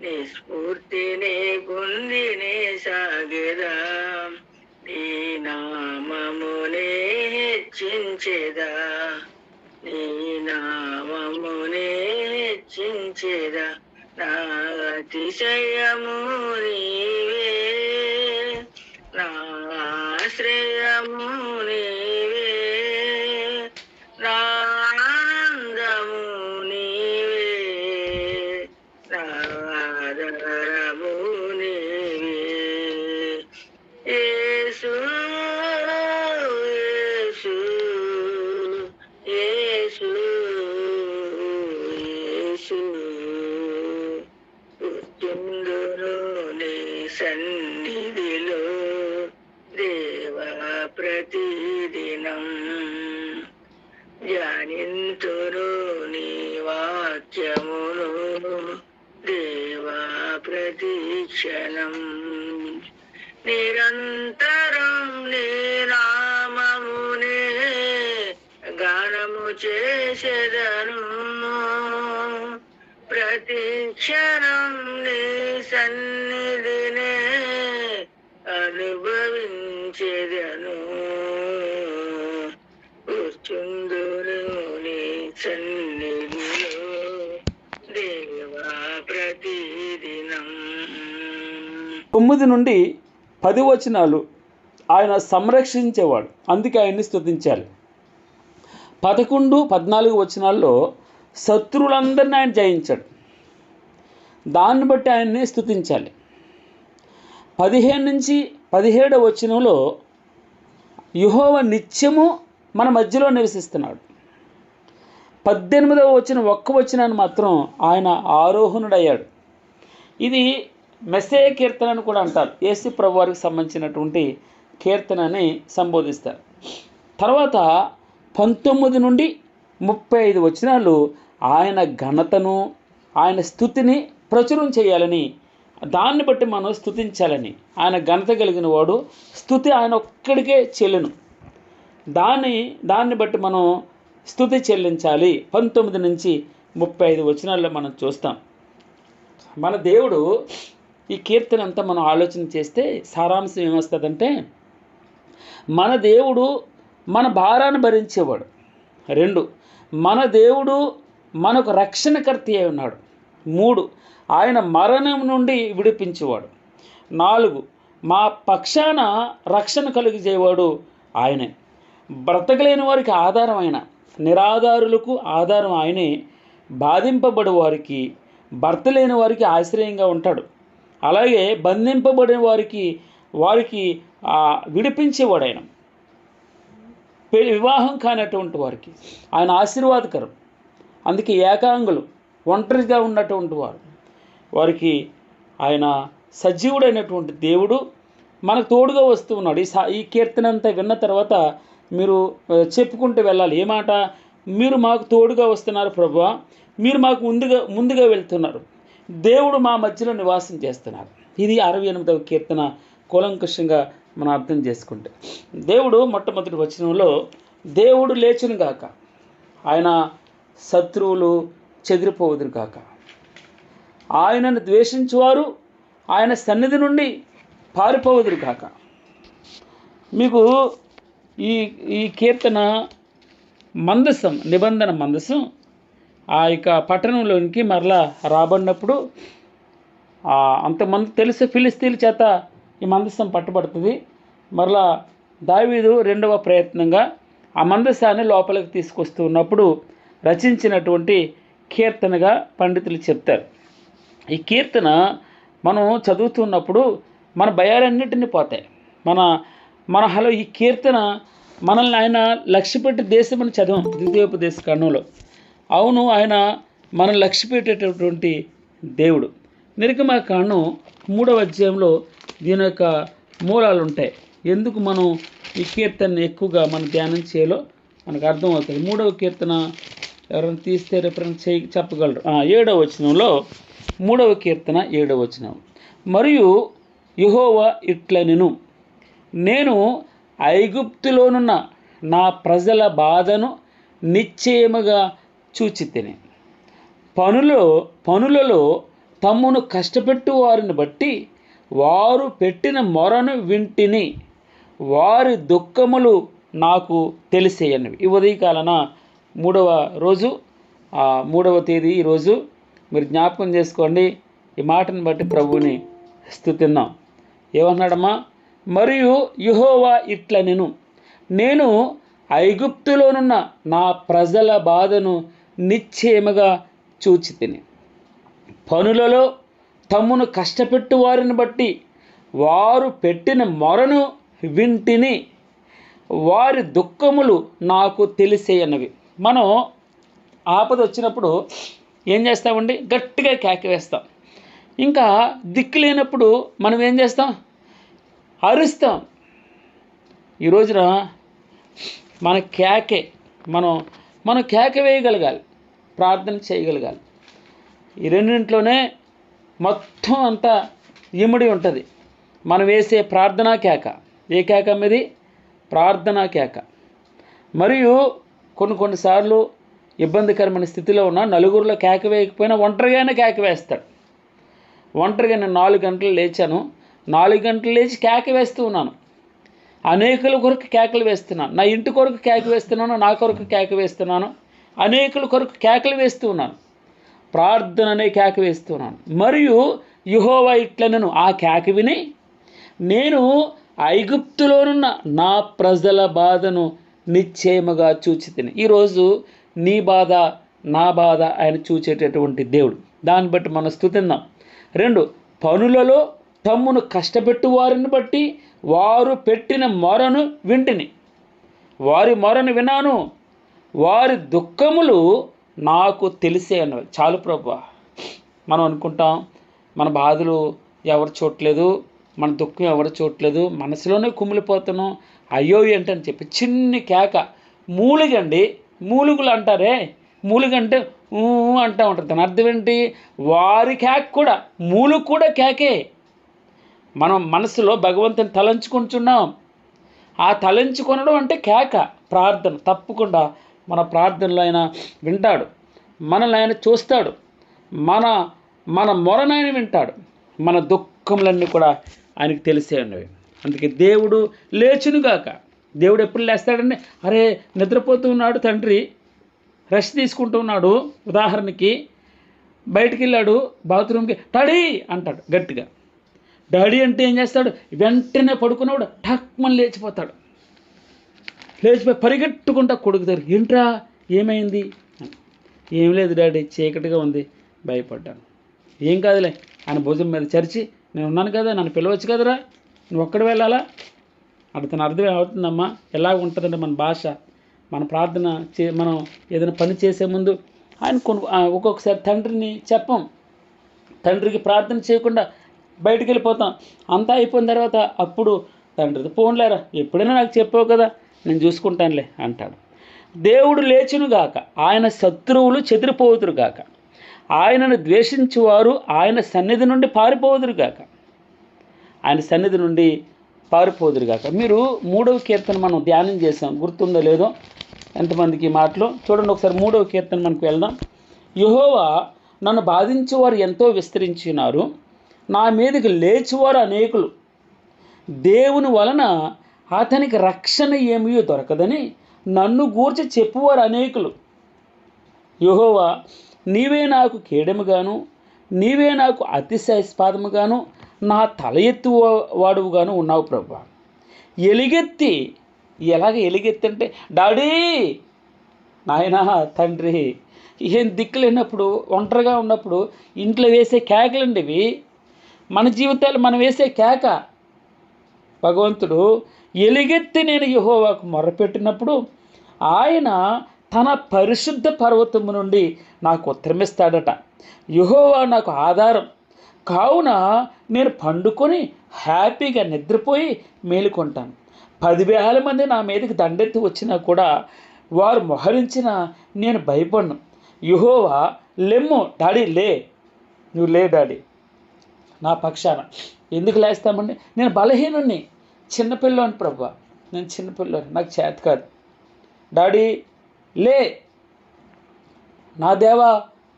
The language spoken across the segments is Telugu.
నీ స్ఫూర్తిని గుందినే సాగెదా, నీ నామమునే హెచ్చించెదా, నీ నామమునే హెచ్చించెదా. నా అతిశయము నీవే, నా ఆశ్రయము నీవే, నా ఆనందము నీవే, నా ఆధారము నీవే. యేసు యేసు యేసు యేసు, కూర్చుందును నీ సన్నిధిలో దేవా ప్రతిదినం, ధ్యానింతును నీ వాక్యమును దేవా ప్రతిక్షణం. నిరంతరం నీ నామమునే గానము చేసెదను, ప్రతి క్షణం నీ సన్నిధినే అనుభవించెదను. కూర్చుందును నీ సన్నిధిలో దేవా ప్రతిదినం. 9 నుండి 10 వచనాలు ఆయన సంరక్షించేవాడు, అందుకే ఆయన్ని స్తుతించాలి. 11, 14 వచనాల్లో శత్రువులందరినీ ఆయన జయించాడు, దాన్ని బట్టి ఆయన్ని స్తుతించాలి. 15 నుంచి 17 వచనంలో యెహోవా నిత్యము మన మధ్యలో నివసిస్తున్నాడు. 18వ వచనం ఒక్క వచనాన్ని మాత్రం ఆయన ఆరోహణుడయ్యాడు. ఇది మెస్సేయ కీర్తన అని కూడా అంటారు. యేసు ప్రభు వారికి సంబంధించినటువంటి కీర్తనని సంబోధిస్తారు. తర్వాత 19 నుండి 35 వచనాలు ఆయన ఘనతను, ఆయన స్థుతిని ప్రచురం చేయాలని, దాన్ని బట్టి మనం స్తుతించాలని. ఆయన ఘనత కలిగిన వాడు, స్థుతి ఆయన ఒక్కడికే చెల్లును, దాన్ని బట్టి మనం స్తుతి చెల్లించాలి. 19 నుంచి 35 వచనాల్లో మనం చూస్తాం. మన దేవుడు, ఈ కీర్తన అంతా మనం ఆలోచన చేస్తే సారాంశం ఏమొస్తుందంటే, మన దేవుడు మన భారాన్ని భరించేవాడు. 2, మన దేవుడు మనకు రక్షణకర్త అయి ఉన్నాడు. 3, ఆయన మరణం నుండి విడిపించేవాడు. 4, మా పక్షాన రక్షణ కలిగజేవాడు ఆయనే. బ్రతకలేని వారికి ఆధారం ఆయన, నిరాధారులకు ఆధారం ఆయనే. బాధింపబడే వారికి, భర్త లేని వారికి ఆశ్రయంగా ఉంటాడు. అలాగే బంధింపబడిన వారికి విడిపించేవాడు ఆయన. వివాహం కానటువంటి వారికి ఆయన ఆశీర్వాదకరం. అందుకే ఏకాంగులు, ఒంటరిగా ఉన్నటువంటి వారికి ఆయన సజీవుడైనటువంటి దేవుడు మనకు తోడుగా వస్తూ ఉన్నాడు. ఈ కీర్తన అంతా విన్న తర్వాత మీరు చెప్పుకుంటూ వెళ్ళాలి. ఏ మాట? మీరు మాకు తోడుగా వస్తున్నారు ప్రభువా, మీరు మాకు ముందుగా వెళ్తున్నారు, దేవుడు మా మధ్యలో నివాసం చేస్తున్నారు. ఇది 68వ కీర్తన కూలంకషంగా మనం అర్థం చేసుకుంటే, దేవుడు మొట్టమొదటి వచనంలో దేవుడు లేచును గాక, ఆయన శత్రువులు చెదిరిపోవుదురు గాక, ఆయనను ద్వేషించువారు ఆయన సన్నిధి నుండి పారిపోవుదురు గాక. మీకు ఈ కీర్తన మందసం, నిబంధన మందసం ఆ యొక్క పట్టణంలోనికి మరలా రాబడినప్పుడు అంతమంది తెలిసి ఫిలిస్తీన్ల చేత ఈ మందసం పట్టబడుతుంది. మరలా దావీదు రెండవ ప్రయత్నంగా ఆ మందసాన్ని లోపలికి తీసుకొస్తూ ఉన్నప్పుడు రచించినటువంటి కీర్తనగా పండితులు చెప్తారు. ఈ కీర్తన మనం చదువుతున్నప్పుడు మన భయాలన్నింటినీ పోతాయి. మన ఈ కీర్తన మనల్ని ఆయన లక్ష్యపెట్టి దేశమని చదవం ద్వితీయోపదేశ కాండంలో. అవును, ఆయన మనం లక్ష్యపెట్టేటటువంటి దేవుడు. నిర్గమకాండం 3వ అధ్యాయంలో దీని యొక్క మూలాలు ఉంటాయి. ఎందుకు మనం ఈ కీర్తనని ఎక్కువగా మనం ధ్యానం చేయాలో మనకు అర్థమవుతుంది. 3వ కీర్తన ఎవరైనా తీస్తే రిఫరెన్స్ చెప్పగలరు. 7వ వచనంలో, 3వ కీర్తన 7వ వచనం, మరియు యెహోవా ఇట్లనెను, నేను ఐగుప్తులోనున్న నా ప్రజల బాధను నిశ్చయముగా చూచితిని, పనులలో తమ్మును కష్టపెట్టు వారిని బట్టి వారు పెట్టిన మొరను వింటిని, వారి దుఃఖములు నాకు తెలిసేయనివి. ఈ ఉదయకాలన 3వ రోజు 3వ తేదీ ఈరోజు మీరు జ్ఞాపకం చేసుకోండి. ఈ మాటను బట్టి ప్రభువుని స్తుతిద్దాం. ఏమన్నాడమ్మా? మరియు యెహోవా ఇట్లా నేను ఐగుప్తులోనున్న నా ప్రజల బాధను నిశ్చయముగా చూచితిని. పనులలో తమ్మును కష్టపెట్టు వారిని బట్టి వారు పెట్టిన మొరను వింటిని, వారి దుఃఖములు నాకు తెలిసేయన్నవి. మనం ఆపద వచ్చినప్పుడు ఏం చేస్తామండి? గట్టిగా కేక వేస్తాం. ఇంకా దిక్కు లేనప్పుడు మనం ఏం చేస్తాం? అరుస్తాం. ఈ రోజున మన కేకే మనం కేక వేయగలగాలి, ప్రార్థన చేయగలగాలి. ఈ రెండింట్లోనే మొత్తం అంతా ఇమిడి ఉంటుంది. మనం వేసే ప్రార్థనా కేక. ఏ కేక మీది? ప్రార్థనా కేక. మరియు కొన్నిసార్లు ఇబ్బందికరమైన స్థితిలో ఉన్న నలుగురిలో కేక వేయకపోయినా ఒంటరిగానే కేక వేస్తాడు. ఒంటరిగా నేను 4 గంటలు లేచాను, 4 గంటలు లేచి కేక వేస్తూ ఉన్నాను. అనేకుల కొరకు కేకలు వేస్తున్నాను. నా ఇంటి కొరకు కేక వేస్తున్నాను, నా కొరకు కేక వేస్తున్నాను, అనేకుల కొరకు కేకలు వేస్తూ ఉన్నాను. ప్రార్థన అనే కేక వేస్తున్నాను. మరియు యెహోవా ఇట్లా ఆ కేక విని నేను ఐగుప్తులోనున్న నా ప్రజల బాధను నిశ్చయముగా చూచితిని. ఈరోజు నీ బాధ, నా బాధ ఆయన చూచేటటువంటి దేవుడు. దాన్ని బట్టి మనం స్తుతిద్దాం. 2, పనులలో తమ్మును కష్టపెట్టు వారిని బట్టి వారు పెట్టిన మొరను వింటిని, వారి మొరను వినాను, వారి దుఃఖములు నాకు తెలిసే అన్నవి. చాలు ప్రభువా. మనం అనుకుంటాం మన బాధలు ఎవరు చూడలేదు, మన దుఃఖం ఎవరు చూడలేదు, మనసులోనే కుమిలిపోతున్నాం, అయ్యో ఏంటని చెప్పి చిన్ని కేక. మూలిగండి, మూలుగులు అంటారే, మూలుగంటే అంటూ ఉంటారు. దాని అర్థం ఏంటి? వారి కేక కూడా, మూలుగు కూడా కేకే. మనం మనసులో భగవంతుని తలంచుకుంటున్నాం. ఆ తలంచుకొనడం అంటే కేక, ప్రార్థన. తప్పకుండా మన ప్రార్థనలో ఆయన వింటాడు, మనల్ని ఆయన చూస్తాడు, మన మొరను ఆయన వింటాడు, మన దుఃఖములన్నీ కూడా ఆయనకు తెలిసే ఉన్నవి. అందుకే దేవుడు లేచునుగాక. దేవుడు ఎప్పుడు లేస్తాడండి? అరే నిద్రపోతూ ఉన్నాడు తండ్రి, రెస్ట్ తీసుకుంటూ ఉన్నాడు. ఉదాహరణకి బయటికి వెళ్ళాడు బాత్రూమ్కి, డాడీ అంటాడు గట్టిగా. డాడీ అంటే ఏం చేస్తాడు? వెంటనే పడుకున్నాడు ఠక్మని లేచిపోతాడు. లేచిపోయి పరిగెట్టుకుంటా కొడుకు దగ్గర, ఏంట్రా ఏమైంది? ఏం లేదు డాడీ, చీకటిగా ఉంది, భయపడ్డాను. ఏం కాదులే, ఆయన భుజం మీద చరిచి, నేను ఉన్నాను కదా, నన్ను పిలవచ్చు కదరా, నువ్వు ఒక్కడ వెళ్ళాలా? అతని అర్థం ఏమవుతుందమ్మా? ఎలా ఉంటుందంటే మన భాష, మన ప్రార్థన మనం ఏదైనా పని చేసే ముందు ఆయన ఒక్కొక్కసారి తండ్రిని చెప్పం, తండ్రికి ప్రార్థన చేయకుండా బయటికి వెళ్ళిపోతాం. అంతా అయిపోయిన తర్వాత అప్పుడు తండ్రితో పోన్లేరా, ఎప్పుడైనా నాకు చెప్పావు కదా, నేను చూసుకుంటానులే అంటాడు. దేవుడు లేచునుగాక, ఆయన శత్రువులు చెదిరిపోదురుగాక, ఆయనను ద్వేషించువారు ఆయన సన్నిధి నుండి పారిపోదురుగాక, ఆయన సన్నిధి నుండి పారిపోదురుగాక. మీరు 3వ కీర్తన మనం ధ్యానం చేసాం, గుర్తుందో లేదో ఎంతమందికి మాటలు చూడండి ఒకసారి. 3వ కీర్తన మనకు వెళ్దాం. యెహోవా నన్ను బాధించేవారు ఎంతో విస్తరించినారు, నా మీదకి లేచివారు అనేకులు. దేవుని వలన అతనికి రక్షణ ఏమీ దొరకదని నన్ను గూర్చి చెప్పువారు అనేకులు. యెహోవా నీవే నాకు కేడెముగాను, నీవే నాకు అతిశయస్పాదముగాను, నా తల ఎత్తు వాడువుగాను ఉన్నావు ప్రభువా. ఎలుగెత్తి, ఎలాగ ఎలుగెత్తి అంటే డాడీ, నాయనా, తండ్రి, ఏం దిక్కులేనప్పుడు, ఒంటరిగా ఉన్నప్పుడు ఇంట్లో వేసే కేకలండి ఇవి. మన జీవితాలు మనం వేసే కేక. భగవంతుడు ఎలుగెత్తి నేను యెహోవాకు మొరపెట్టినప్పుడు ఆయన తన పరిశుద్ధ పర్వతము నుండి నాకు ఉత్తరమిస్తాడట. యెహోవా నాకు ఆధారం కావున నేను పండుకొని హ్యాపీగా నిద్రపోయి మేలుకుంటాను. 10,000 మంది నా మీదకి దండెత్తి వచ్చినా కూడా వారు మొహరించిన నేను భయపడను. యెహోవా లెమ్ము, డాడీ లే, నువ్వు లే డాడీ నా పక్షాన. ఎందుకు లేస్తామండి? నేను బలహీనుణ్ణి, చిన్నపిల్లోని ప్రభువా, నేను చిన్నపిల్లోని, నాకు చేత కాదు. డాడీ లే, నా దేవా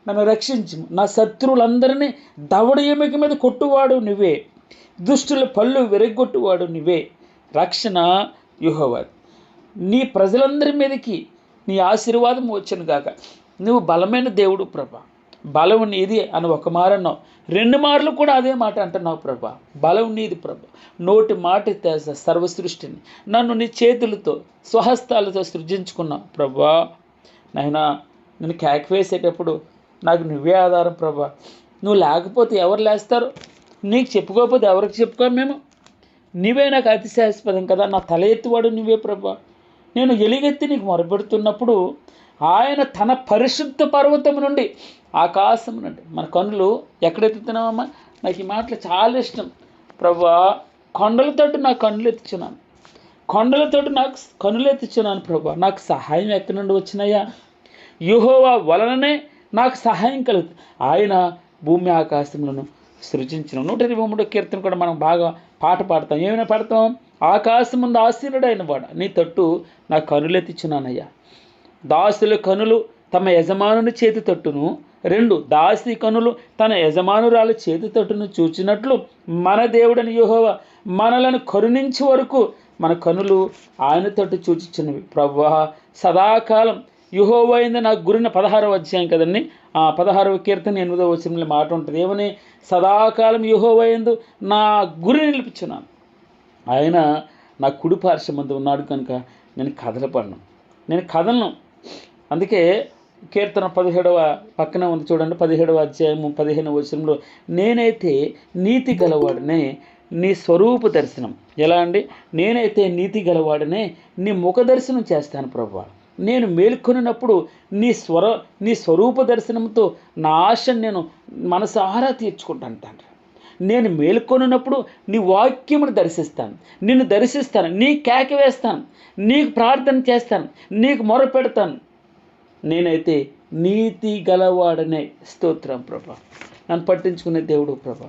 నన్ను రక్షించు. నా శత్రువులందరినీ దవడ ఎముక మీద కొట్టువాడు నువ్వే, దుష్టుల పళ్ళు విరగొట్టువాడు నువ్వే. రక్షణ యెహోవా. నీ ప్రజలందరి మీదకి నీ ఆశీర్వాదం వచ్చును గాక. నువ్వు బలమైన దేవుడు ప్రభా, బలం నీది అని ఒక మారు అన్నావు, 2 మార్లు కూడా అదే మాట అంటున్నావు ప్రభా. బలం నీది ప్రభా. నోటి మాట సర్వ సృష్టిని నన్ను నీ చేతులతో స్వహస్తాలతో సృజించుకున్నావు ప్రభా. నాయనా, నేను కేక్ వేసేటప్పుడు నాకు నువ్వే ఆధారం ప్రభా. నువ్వు లేకపోతే ఎవరు లేస్తారు? నీకు చెప్పుకోకపోతే ఎవరికి చెప్పుకో మేము? నీవే నాకు అతిశయాస్పదం కదా. నా తల ఎత్తువాడు నువ్వే ప్రభా. నేను ఎలుగెత్తి నీకు మొరపెడుతున్నప్పుడు ఆయన తన పరిశుద్ధ పర్వతం నుండి, ఆకాశం నుండి, మన కన్నులు ఎక్కడెత్తుతున్నామమ్మా? నాకు ఈ మాటలు చాలా ఇష్టం ప్రభా. కొండలతోటి నా కన్నులు ఎత్తుచున్నాను, కొండలతోటి నాకు కన్నులు ఎత్తుచున్నాను ప్రభా. నాకు సహాయం ఎక్కడి నుండి వచ్చినాయా? యెహోవా వలననే నాకు సహాయం కలుగుతుంది. ఆయన భూమి ఆకాశములను సృజించిన. 123వ కీర్తన కూడా మనం బాగా పాట పాడతాం. ఏమైనా పాడతాం? ఆకాశం ముందు ఆశీనుడైన వాడు, నీ తట్టు నా కనులెత్తిచున్నానయ్యా. దాసుల కనులు తమ యజమానుని చేతి తట్టును, 2 దాసి కనులు తన యజమానురాలు చేతి తట్టును చూచినట్లు మన దేవుడని యెహోవా మనలను కరుణించే వరకు మన కనులు ఆయన తట్టు చూచిచున్నవి ప్రభువా. సదాకాలం యెహోవా యందు నా గురిన 16వ అధ్యాయం కదండి, 16వ కీర్తన 8వ వచనంలో మాట ఉంటుంది. ఏమని? సదాకాలం యెహోవా యందు నా గురి నిలిపించున్నాను. ఆయన నా కుడి పార్శ్వమందు ఉన్నాడు కనుక నేను కదలపడను, నేను కదలను. అందుకే కీర్తన 17వ పక్కన ఉంది చూడండి, 17వ అధ్యాయము 15వ వచనంలో, నేనైతే నీతి గలవాడనే నీ స్వరూప దర్శనం. ఎలా అండి? నేనైతే నీతి గలవాడనే నీ ముఖ దర్శనం చేస్తాను ప్రభువా. నేను మేల్కొనినప్పుడు నీ స్వరూప దర్శనంతో నా ఆశను నేను మనసారా తీర్చుకుంటాను తండ్రి. నేను మేల్కొనినప్పుడు నీ వాక్యమును దర్శిస్తాను, నిన్ను దర్శిస్తాను, నీ కేక వేస్తాను, నీకు ప్రార్థన చేస్తాను, నీకు మొరపెడతాను. నేనైతే నీతి గలవాడనే. స్తోత్రం ప్రభా. నన్ను పట్టించుకునే దేవుడు ప్రభా,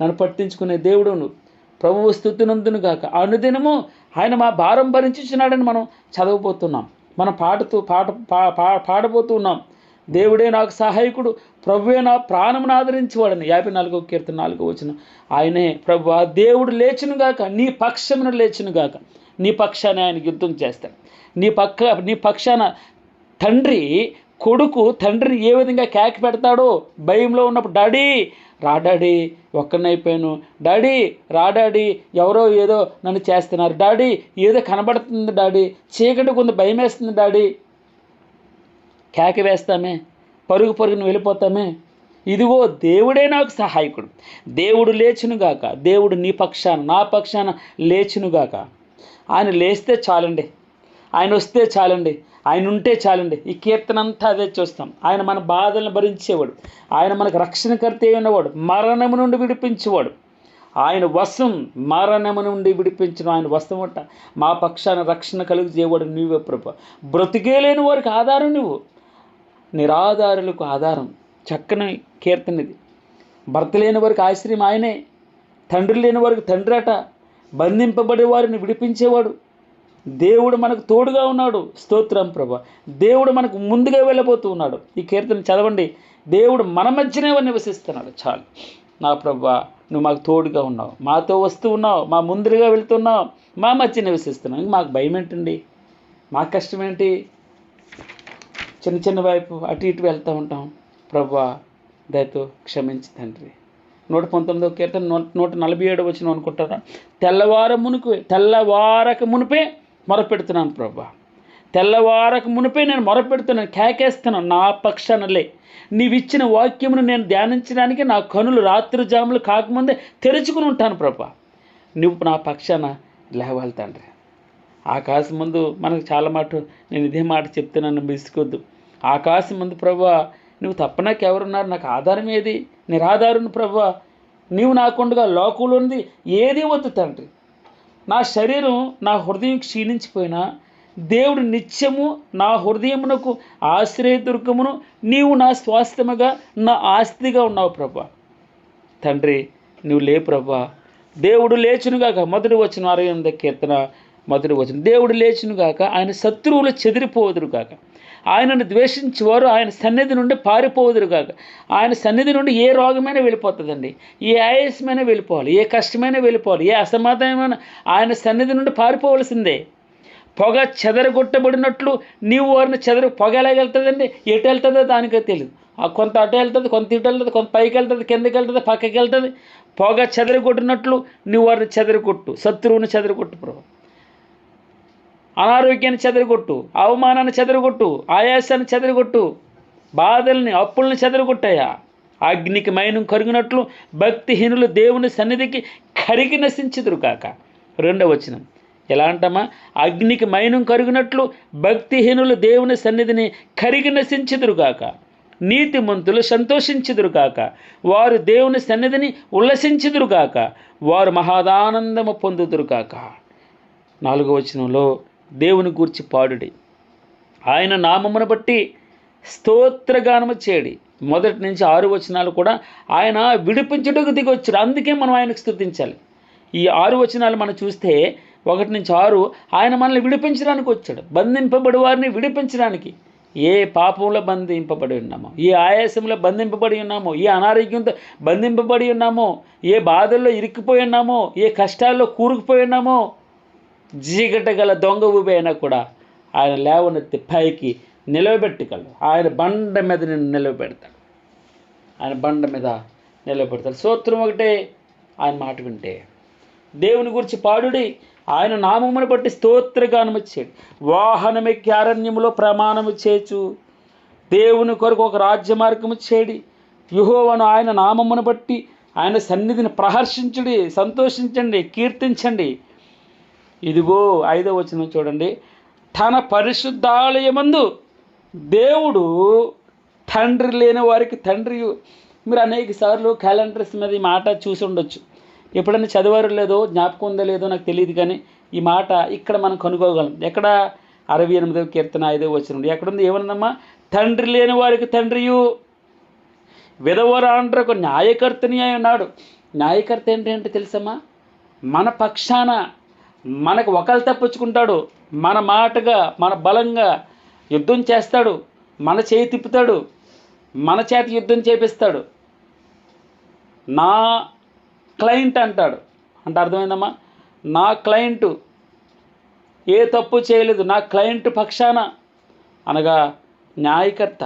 నన్ను పట్టించుకునే దేవుడు నువ్వు ప్రభువు. స్తుతినందును గాక. అనుదినము ఆయన మా భారం భరించుచున్నాడని మనం చదవబోతున్నాం, మనం పాడబోతూ ఉన్నాం. దేవుడే నాకు సహాయకుడు, ప్రభువే నా ప్రాణమును ఆదరించేవాడని 54వ కీర్తన 4వ వచనం. ఆయనే ప్రభువా, దేవుడు లేచునుగాక, నీ పక్షమును లేచునుగాక. నీ పక్షాన ఆయన యుద్ధం చేస్తాడు. నీ పక్షాన తండ్రి కొడుకు తండ్రిని ఏ విధంగా కేక పెడతాడో భయంలో ఉన్నప్పుడు, డాడీ రా డాడీ, ఒక్కనైపోయాను, డాడీ రా డాడీ, ఎవరో ఏదో నన్ను చేస్తున్నారు, డాడీ ఏదో కనబడుతుంది, డాడీ చీకటి కొంత భయం వేస్తుంది, డాడీ కేక వేస్తామే, పరుగును వెళ్ళిపోతామే. ఇదిగో దేవుడే నాకు సహాయకుడు, దేవుడు లేచునుగాక, దేవుడు నీ పక్షాన నా పక్షాన లేచునుగాక. ఆయన లేస్తే చాలండి, ఆయన వస్తే చాలండి, ఆయన ఉంటే చాలండి. ఈ కీర్తన అంతా అదే చూస్తాం. ఆయన మన బాధలను భరించేవాడు, ఆయన మనకు రక్షణకర్త అయినవాడు, మరణము నుండి విడిపించేవాడు. ఆయన వశం, మరణము నుండి విడిపించిన ఆయన వశం అంట. మా పక్షాన రక్షణ కలుగజేవాడు నువ్వే ప్రభు. బ్రతికే లేని వారికి ఆధారం నువ్వు, నిరాధారులకు ఆధారం. చక్కని కీర్తన ఇది. భర్త లేని వారికి ఆశ్రయం ఆయనే, తండ్రి లేని వారికి తండ్రి అట, బంధింపబడే వారిని విడిపించేవాడు. దేవుడు మనకు తోడుగా ఉన్నాడు. స్తోత్రం ప్రభా. దేవుడు మనకు ముందుగా వెళ్ళబోతూ ఉన్నాడు. ఈ కీర్తన చదవండి. దేవుడు మన మధ్యనే నివసిస్తున్నాడు. చాలు నా ప్రభా, నువ్వు మాకు తోడుగా ఉన్నావు, మాతో వస్తూ ఉన్నావు, మా ముందుగా వెళ్తున్నావు, మా మధ్య నివసిస్తున్నావు. మాకు భయం ఏంటండి? మా కష్టం ఏంటి? చిన్న వైపు అటు ఇటు వెళ్తూ ఉంటాం. ప్రభా దయతో క్షమించి తండ్రి. 119వ కీర్తన 147 వచనం అనుకుంటారా? తెల్లవారక మునిపే మొరపెడుతున్నాను ప్రభా, తెల్లవారక మునిపే నేను మొరపెడుతున్నాను, కేకేస్తున్నాను. నా పక్షానలే, నీవిచ్చిన వాక్యమును నేను ధ్యానించడానికి నా కనులు రాత్రి జాములు కాకముందే తెరుచుకుని ఉంటాను ప్రభా. నువ్వు నా పక్షాన లేవాలి తండ్రి. ఆకాశం ముందు మనకు చాలా మాట, నేను ఇదే మాట చెప్తున్నాను, విసుకోవద్దు. ఆకాశం ముందు ప్రభా, నువ్వు తప్ప నాకు ఎవరున్నారు? నాకు ఆధారం ఏది? నిరాధారుని ప్రభా. నీవు నాకుండగా లోకంలోనిది ఏది వద్దు తండ్రి. నా శరీరం, నా హృదయం క్షీణించిపోయినా దేవుడు నిత్యము నా హృదయమునకు ఆశ్రయదుర్గమును, నీవు నా స్వాస్థ్యముగా నా ఆస్తిగా ఉన్నావు ప్రభా. తండ్రి నువ్వు లే ప్రభా. దేవుడు లేచునుగాక. మొదటి వచనం 68వ కీర్తన మొదటి వచనం. దేవుడు లేచును గాక, ఆయన శత్రువులు చెదిరిపోదురు గాక, ఆయనను ద్వేషించేవారు ఆయన సన్నిధి నుండి పారిపోదురు గాక. ఆయన సన్నిధి నుండి ఏ రోగమైనా వెళ్ళిపోతుందండి, ఏ ఆయాసమైనా వెళ్ళిపోవాలి, ఏ కష్టమైనా వెళ్ళిపోవాలి, ఏ అసమాధానమైన ఆయన సన్నిధి నుండి పారిపోవలసిందే. పొగ చెదరగొట్టబడినట్లు నీవు వారిని పొగ ఎలాగెళ్తుందండి, ఎటు వెళ్తుందో దానికే తెలియదు. కొంత అటు వెళ్తుంది, కొంత ఇటు వెళ్తుంది, కొంత పైకి వెళ్తుంది, కిందకి వెళ్తుంది, పక్కకి వెళ్తుంది. పొగ చెదరగొట్టినట్లు నువ్వు వారిని చెదరగొట్టు, శత్రువుని చెదరగొట్టు ప్రభు. అనారోగ్యాన్ని చెదరగొట్టు, అవమానాన్ని చెదరగొట్టు, ఆయాసాన్ని చెదరగొట్టు, బాధల్ని అప్పుల్ని చెదరగొట్టాయా. అగ్నికి మైనం కరిగినట్లు భక్తిహీనులు దేవుని సన్నిధికి కరిగి నశించుదురు కాక. 2వ వచనం. ఎలా అంటామా? అగ్నికి మైనం కరిగినట్లు భక్తిహీనులు దేవుని సన్నిధిని కరిగి నశించుదురుగాక. నీతిమంతులు సంతోషించుదురుగాక, వారు దేవుని సన్నిధిని ఉల్లసించుదురుగాక, వారు మహాదానందము పొందుదురుగాక. 4వ వచనంలో దేవుని గూర్చి పాడుడి, ఆయన నామమును బట్టి స్తోత్రగానము చేయడి. 1 నుంచి 6 వచనాలు కూడా ఆయన విడిపించుటకు దిగొచ్చాడు, అందుకే మనం ఆయనకు స్తుతించాలి. ఈ 6 వచనాలు మనం చూస్తే 1 నుంచి 6 ఆయన మనల్ని విడిపించడానికి వచ్చాడు, బంధింపబడి వారిని విడిపించడానికి. ఏ పాపంలో బంధింపబడి ఉన్నామో, ఏ ఆయాసంలో బంధింపబడి ఉన్నామో, ఏ అనారోగ్యంతో బంధింపబడి ఉన్నామో, ఏ బాధల్లో ఇరుక్కుపోయి ఉన్నామో, ఏ కష్టాల్లో కూరుకుపోయి ఉన్నామో, చీకటి గల దొంగ ఊబి అయినా కూడా ఆయన లేవనెత్తి పైకి నిలవబెట్టగలడు. ఆయన బండ మీద నిన్ను నిలవబెడతాడు, ఆయన బండ మీద నిలవబెడతాడు. స్తోత్రం ఒకటే, ఆయన మాట వింటే. దేవుని గురించి పాడుడి, ఆయన నామమును బట్టి స్తోత్రగానము చేయడు. వాహనమెక్కి అరణ్యములో ప్రమాణము చేచు, దేవుని కొరకు ఒక రాజ్య మార్గము చేయడి. యెహోవాను ఆయన నామమును బట్టి ఆయన సన్నిధిని ప్రహర్షించుడి, సంతోషించండి, కీర్తించండి. ఇదిగో 5వ వచనం చూడండి. తన పరిశుద్ధాలయమందు దేవుడు తండ్రి లేని వారికి తండ్రి. మీరు అనేక సార్లు క్యాలెండర్స్ మీద ఈ మాట చూసి ఉండొచ్చు, ఎప్పుడైనా చదివారు లేదో, జ్ఞాపకం ఉందో లేదో నాకు తెలియదు, కానీ ఈ మాట ఇక్కడ మనం కనుగోగలం. ఎక్కడ? 68వ కీర్తన 5వ వచనం. ఎక్కడుంది? ఏమన్నమ్మా? తండ్రి లేని వారికి తండ్రియు, విధవరాండ్రకు న్యాయకర్తని అయి ఉన్నాడు. న్యాయకర్త ఏంటంటే తెలుసమ్మా? మన పక్షాన మనకు ఒకళ్ళు తప్పించుకుంటాడు, మన మాటగా మన బలంగా యుద్ధం చేస్తాడు, మన చేయి తిప్పుతాడు, మన చేత యుద్ధం చేపిస్తాడు. నా క్లయింట్ అంటాడు అంటే అర్థమైందమ్మా? నా క్లయింటు ఏ తప్పు చేయలేదు, నా క్లయింట్ పక్షాన అనగా న్యాయకర్త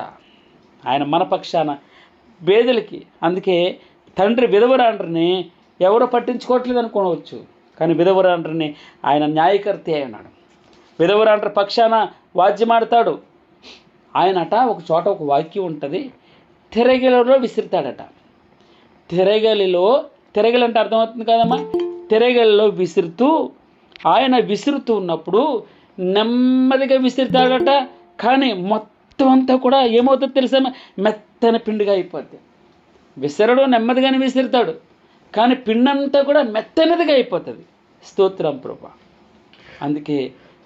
ఆయన మన పక్షాన పేదలకి. అందుకే తండ్రి విధవరాండ్రిని ఎవరో పట్టించుకోవట్లేదు అనుకోవచ్చు, కానీ విధవరాండ్రిని ఆయన న్యాయకర్త అయి ఉన్నాడు. విధవరాండ్రి పక్షాన వాద్యమాడతాడు ఆయనట. ఒక చోట ఒక వాక్యం ఉంటుంది, తిరగలిలో విసురుతాడట. తిరగలి అంటే అర్థమవుతుంది కదమ్మా? తిరగలిలో విసురుతూ ఆయన విసురుతూ ఉన్నప్పుడు నెమ్మదిగా విసురుతాడట, కానీ మొత్తం అంతా కూడా ఏమవుతుంది తెలుసా? మెత్తని పిండిగా అయిపోద్ది. విసరడు నెమ్మదిగానే విసురుతాడు, కానీ పిండంతా కూడా మెత్తనిదిగా అయిపోతుంది. స్తోత్రం ప్రభా. అందుకే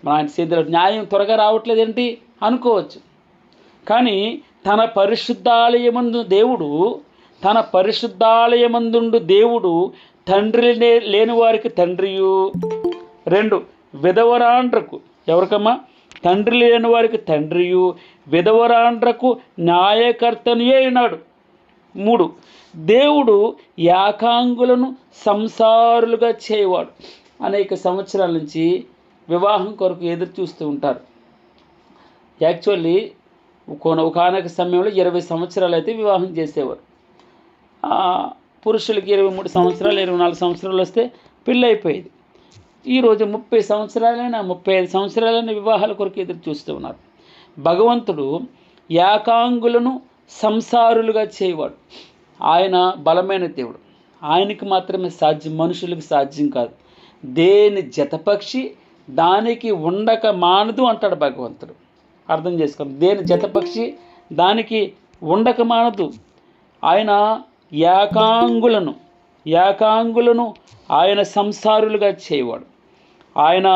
మన ఆయన చేతిలో న్యాయం త్వరగా రావట్లేదు ఏంటి అనుకోవచ్చు, కానీ తన పరిశుద్ధాలయమందు దేవుడు, తన పరిశుద్ధాలయమందుండు దేవుడు తండ్రి లేని వారికి తండ్రియు. 2 విధవరాండ్రకు, ఎవరికమ్మా? తండ్రి లేని వారికి తండ్రియు, విధవరాండ్రకు న్యాయకర్తనియే ఉన్నాడు. 3 దేవుడు ఏకాంగులను సంసారులుగా చేయవాడు. అనేక సంవత్సరాల నుంచి వివాహం కొరకు ఎదురు చూస్తూ ఉంటారు. యాక్చువల్లీ ఒకనొక సమయంలో 20 సంవత్సరాలు అయితే వివాహం చేసేవారు. పురుషులకి 23 సంవత్సరాలు 24 సంవత్సరాలు వస్తే పెళ్ళి అయిపోయేది. ఈరోజు 30 సంవత్సరాలైనా 35 సంవత్సరాలైనా వివాహాల కొరకు ఎదురు చూస్తూ ఉన్నారు. భగవంతుడు ఏకాంగులను సంసారులుగా చేయవాడు. ఆయన బలమైన దేవుడు, ఆయనకి మాత్రమే సాధ్యం, మనుషులకు సాధ్యం కాదు. దేని జతపక్షి దానికి ఉండక మానదు అంటాడు భగవంతుడు. అర్థం చేసుకోండి, దేని జతపక్షి దానికి ఉండక మానదు. ఆయన ఏకాంగులను ఆయన సంసారులుగా చేయవాడు. ఆయన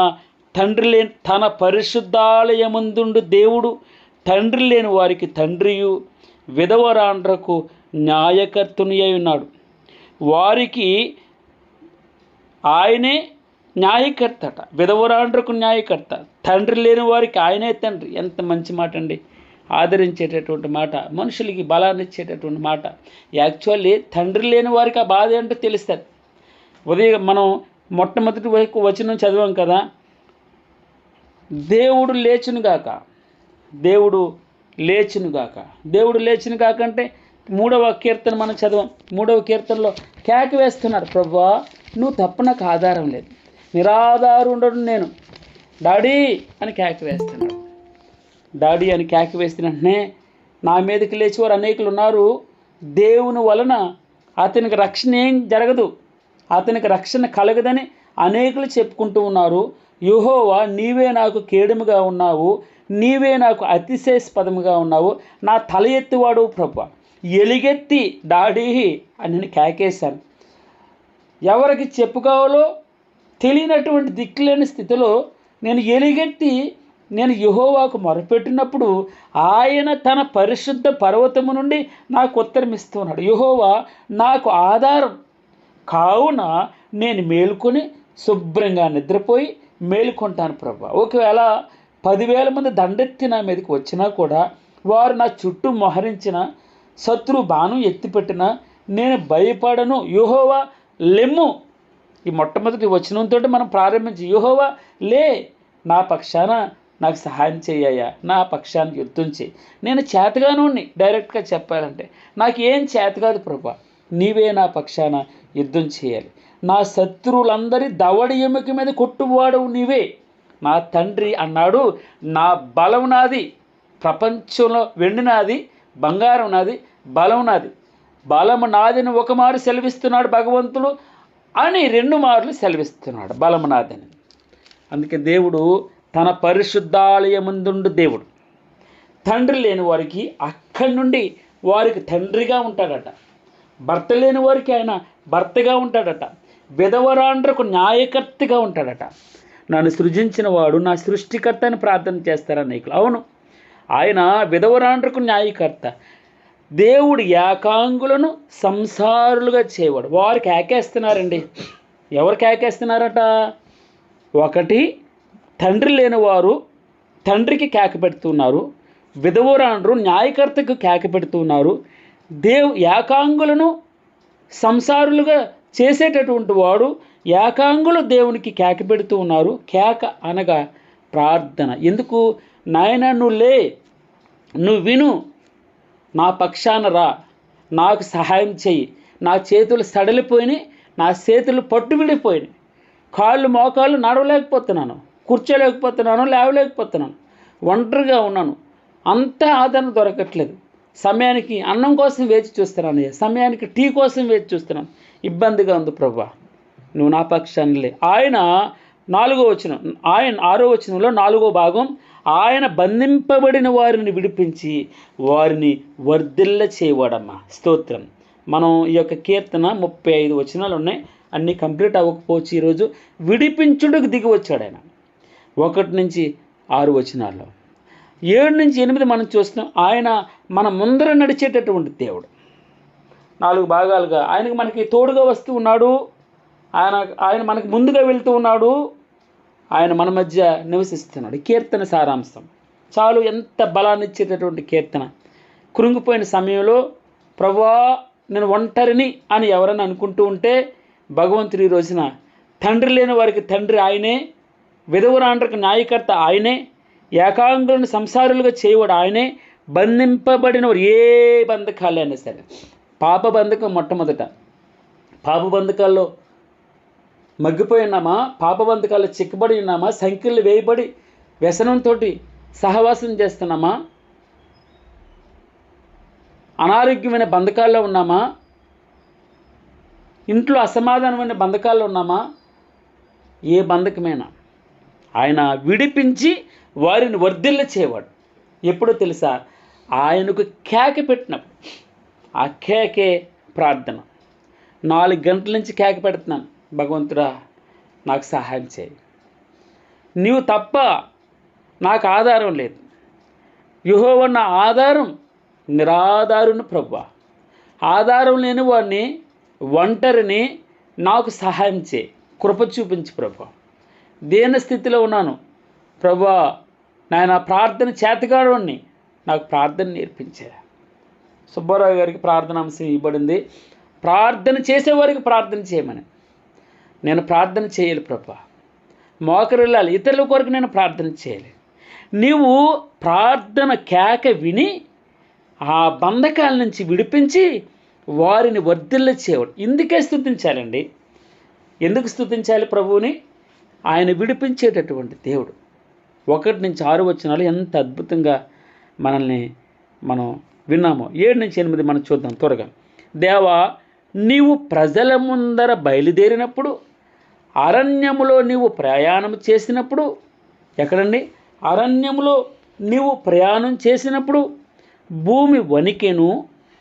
తన పరిశుద్ధాలయమందుండు దేవుడు తండ్రి లేని వారికి తండ్రియు, విధవరాండ్రకు న్యాయకర్తని అయి ఉన్నాడు. వారికి ఆయనే న్యాయకర్త అట, విధవరాండ్రకు న్యాయకర్త, తండ్రి లేని వారికి ఆయనే తండ్రి. ఎంత మంచి మాట అండి! ఆదరించేటటువంటి మాట, మనుషులకి బలాన్ని ఇచ్చేటటువంటి మాట. యాక్చువల్లీ తండ్రి లేని వారికి ఆ బాధ ఏంటో తెలుస్తుంది. ఉదయం మనం మొట్టమొదటి వచనం చదివాం కదా, దేవుడు లేచునుగాక, దేవుడు లేచునుగాక. దేవుడు లేచునుగాక అంటే 3వ కీర్తన మనం చదవం. 3వ కీర్తనలో కేక వేస్తున్నాడు, ప్రభువా నువ్వు తప్ప నాకు ఆధారం లేదు, నిరాధారుండడు నేను, డాడీ అని కేక వేస్తున్నాడు. డాడీ అని కేక వేసిన వెంటనే నా మీదకి లేచేవారు అనేకులు ఉన్నారు. దేవుని వలన అతనికి రక్షణ ఏం జరగదు, అతనికి రక్షణ కలగదని అనేకులు చెప్పుకుంటూ ఉన్నారు. యెహోవా నీవే నాకు కేడుముగా ఉన్నావు, నీవే నాకు అతిశయాస్పదముగా ఉన్నావు, నా తల ఎత్తివాడు ప్రభువా, ఎలుగెత్తి డాడీ అని నేను కేకేశాను. ఎవరికి చెప్పుకోవాలో తెలియనటువంటి దిక్కులేని స్థితిలో నేను ఎలుగెత్తి నేను యెహోవాకు మొరపెట్టినప్పుడు ఆయన తన పరిశుద్ధ పర్వతము నుండి నాకు ఉత్తరం ఇస్తున్నాడు. యెహోవా నాకు ఆధారం కావున నేను మేలుకొని శుభ్రంగా నిద్రపోయి మేలుకుంటాను ప్రభువా. ఒకవేళ 10,000 మంది దండెత్తి నా మీదకి వచ్చినా కూడా, వారు నా చుట్టూ మోహరించిన, శత్రు బాణం ఎత్తిపెట్టినా నేను భయపడను. యెహోవా లెమ్ము. ఈ మొట్టమొదటి వచనంతో మనం ప్రారంభించి, యెహోవా లే, నా పక్షాన నాకు సహాయం చేయ్యా, నా పక్షానికి యుద్ధం చేయి. నేను చేతగానోడిని, డైరెక్ట్గా చెప్పాలంటే నాకు ఏం చేత కాదు ప్రభువా, నీవే నా పక్షాన యుద్ధం చేయాలి. నా శత్రువులందరి దవడి ఎముక మీద కొట్టువాడు నీవే. నా తండ్రి అన్నాడు, నా బలం నాది, ప్రపంచంలో వెండి నాది, బంగారం నాది, బలం నాది. బలము నాదిని ఒక మారు సెలవిస్తున్నాడు భగవంతుడు అని 2 మార్లు సెలవిస్తున్నాడు బలము నాదని. అందుకే దేవుడు తన పరిశుద్ధాలయమందుండు దేవుడు. తండ్రి లేని వారికి అక్కడి నుండి వారికి తండ్రిగా ఉంటాడట. భర్త లేని వారికి ఆయన భర్తగా ఉంటాడట. విధవరాండ్రకు న్యాయకర్తగా ఉంటాడట. నన్ను సృజించిన వాడు నా సృష్టికర్త అని ప్రార్థన చేస్తారా అనేకులు. అవును, ఆయన విధవరాండ్రకు న్యాయకర్త. దేవుడు ఏకాంగులను సంసారులుగా చేయవాడు. వారికి ఏకేస్తున్నారండి. ఎవరికి ఏకేస్తున్నారట? ఒకటి, తండ్రి లేని వారు తండ్రికి కేక పెడుతున్నారు, విధవరాండ్రు న్యాయకర్తకు కేక పెడుతున్నారు. ఏకాంగులను సంసారులుగా చేసేటటువంటి వాడు, ఏకాంగులు దేవునికి కేక పెడుతూ ఉన్నారు. కేక అనగా ప్రార్థన. ఎందుకు? నాయన నువ్వు లే, నువ్వు విను, నా పక్షాన రా, నాకు సహాయం చెయ్యి. నా చేతులు సడలిపోయినాయి, నా చేతులు పట్టు విడిపోయినాయి, కాళ్ళు మోకాళ్ళు నడవలేకపోతున్నాను, కూర్చోలేకపోతున్నాను, లేవలేకపోతున్నాను, ఒంటరిగా ఉన్నాను, అంతా ఆదరణ దొరకట్లేదు. సమయానికి అన్నం కోసం వేచి చూస్తున్నాను, సమయానికి టీ కోసం వేచి చూస్తున్నాను, ఇబ్బందిగా ఉంది ప్రభువా, నువ్వు నా పక్షానిలే. ఆయన 4వ వచనం, ఆయన 6వ వచనంలో 4వ భాగం, ఆయన బంధింపబడిన వారిని విడిపించి వారిని వర్ధిల్ల చేయవాడమ్మా. స్తోత్రం. మనం ఈ యొక్క కీర్తన 35 వచనాలు ఉన్నాయి, అన్నీ కంప్లీట్ అవ్వకపోవచ్చు. ఈరోజు విడిపించుటకు దిగి వచ్చాడు ఆయన. 1 నుంచి 6 వచనాల్లో. 7 నుంచి 8 మనం చూస్తున్నాం. ఆయన మన ముందర నడిచేటటువంటి దేవుడు. 4 భాగాలుగా ఆయనకు మనకి తోడుగా వస్తూ ఉన్నాడు. ఆయన మనకు ముందుగా వెళ్తూ ఉన్నాడు. ఆయన మన మధ్య నివసిస్తున్నాడు. కీర్తన సారాంశం చాలు, ఎంత బలాన్ని ఇచ్చేటటువంటి కీర్తన. కృంగిపోయిన సమయంలో ప్రభువా నేను ఒంటరిని అని ఎవరైనా అనుకుంటూ ఉంటే, భగవంతుడు ఈ రోజున తండ్రి లేని వారికి తండ్రి ఆయనే, విధవరాండ్రకు న్యాయకర్త ఆయనే, ఏకాంగులను సంసారులుగా చేయవాడు ఆయనే, బంధింపబడిన వారు ఏ బంధకాలైనా సరే. పాప బంధకం మొట్టమొదట. పాప బంధకాల్లో మగ్గిపోయి ఉన్నామా, పాప బంధకాల్లో చిక్కబడి ఉన్నామా, సంఖ్యలు వేయబడి వ్యసనంతో సహవాసం చేస్తున్నామా, అనారోగ్యమైన బంధకాల్లో ఉన్నామా, ఇంట్లో అసమాధానమైన బంధకాల్లో ఉన్నామా, ఏ బంధకమైనా ఆయన విడిపించి వారిని వర్ధిల్ల చేయవాడు. ఎప్పుడో తెలుసా? ఆయనకు కేక పెట్టినప్పుడు. ఆ కేకే ప్రార్థన. 4 గంటల నుంచి కేక పెడుతున్నాను, భగవంతుడా నాకు సహాయం చేయి, నీవు తప్ప నాకు ఆధారం లేదు, యెహోవా నా ఆధారం, నిరాధారుని ప్రభువా, ఆధారం లేని వాడిని, ఒంటరిని, నాకు సహాయం చేయి, కృప చూపించు ప్రభువా. దీన స్థితిలో ఉన్నాను. ప్రభువా, నాయన ప్రార్థన చేతగాడవాడిని, నాకు ప్రార్థన నేర్పించే. సుబ్బారావు గారికి ప్రార్థన అంశం ఇవ్వబడింది. ప్రార్థన చేసేవారికి ప్రార్థన చేయమని. నేను ప్రార్థన చేయాలి ప్రభా, మోకరు వెళ్ళాలి, ఇతరుల కొరకు నేను ప్రార్థన చేయాలి. నీవు ప్రార్థన కేక విని ఆ బంధకాల నుంచి విడిపించి వారిని వర్ధిల్ల చేయవడు. ఇందుకే స్తుతించాలండి. ఎందుకు స్తుతించాలి ప్రభువుని? ఆయన విడిపించేటటువంటి దేవుడు. 1-6 వచనాలు ఎంత అద్భుతంగా మనం విన్నామో. 7-8 మనం చూద్దాం త్వరగా. దేవా, నీవు ప్రజల ముందర బయలుదేరినప్పుడు, అరణ్యములో నీవు ప్రయాణం చేసినప్పుడు, ఎక్కడండి? అరణ్యములో నీవు ప్రయాణం చేసినప్పుడు భూమి వణికెను,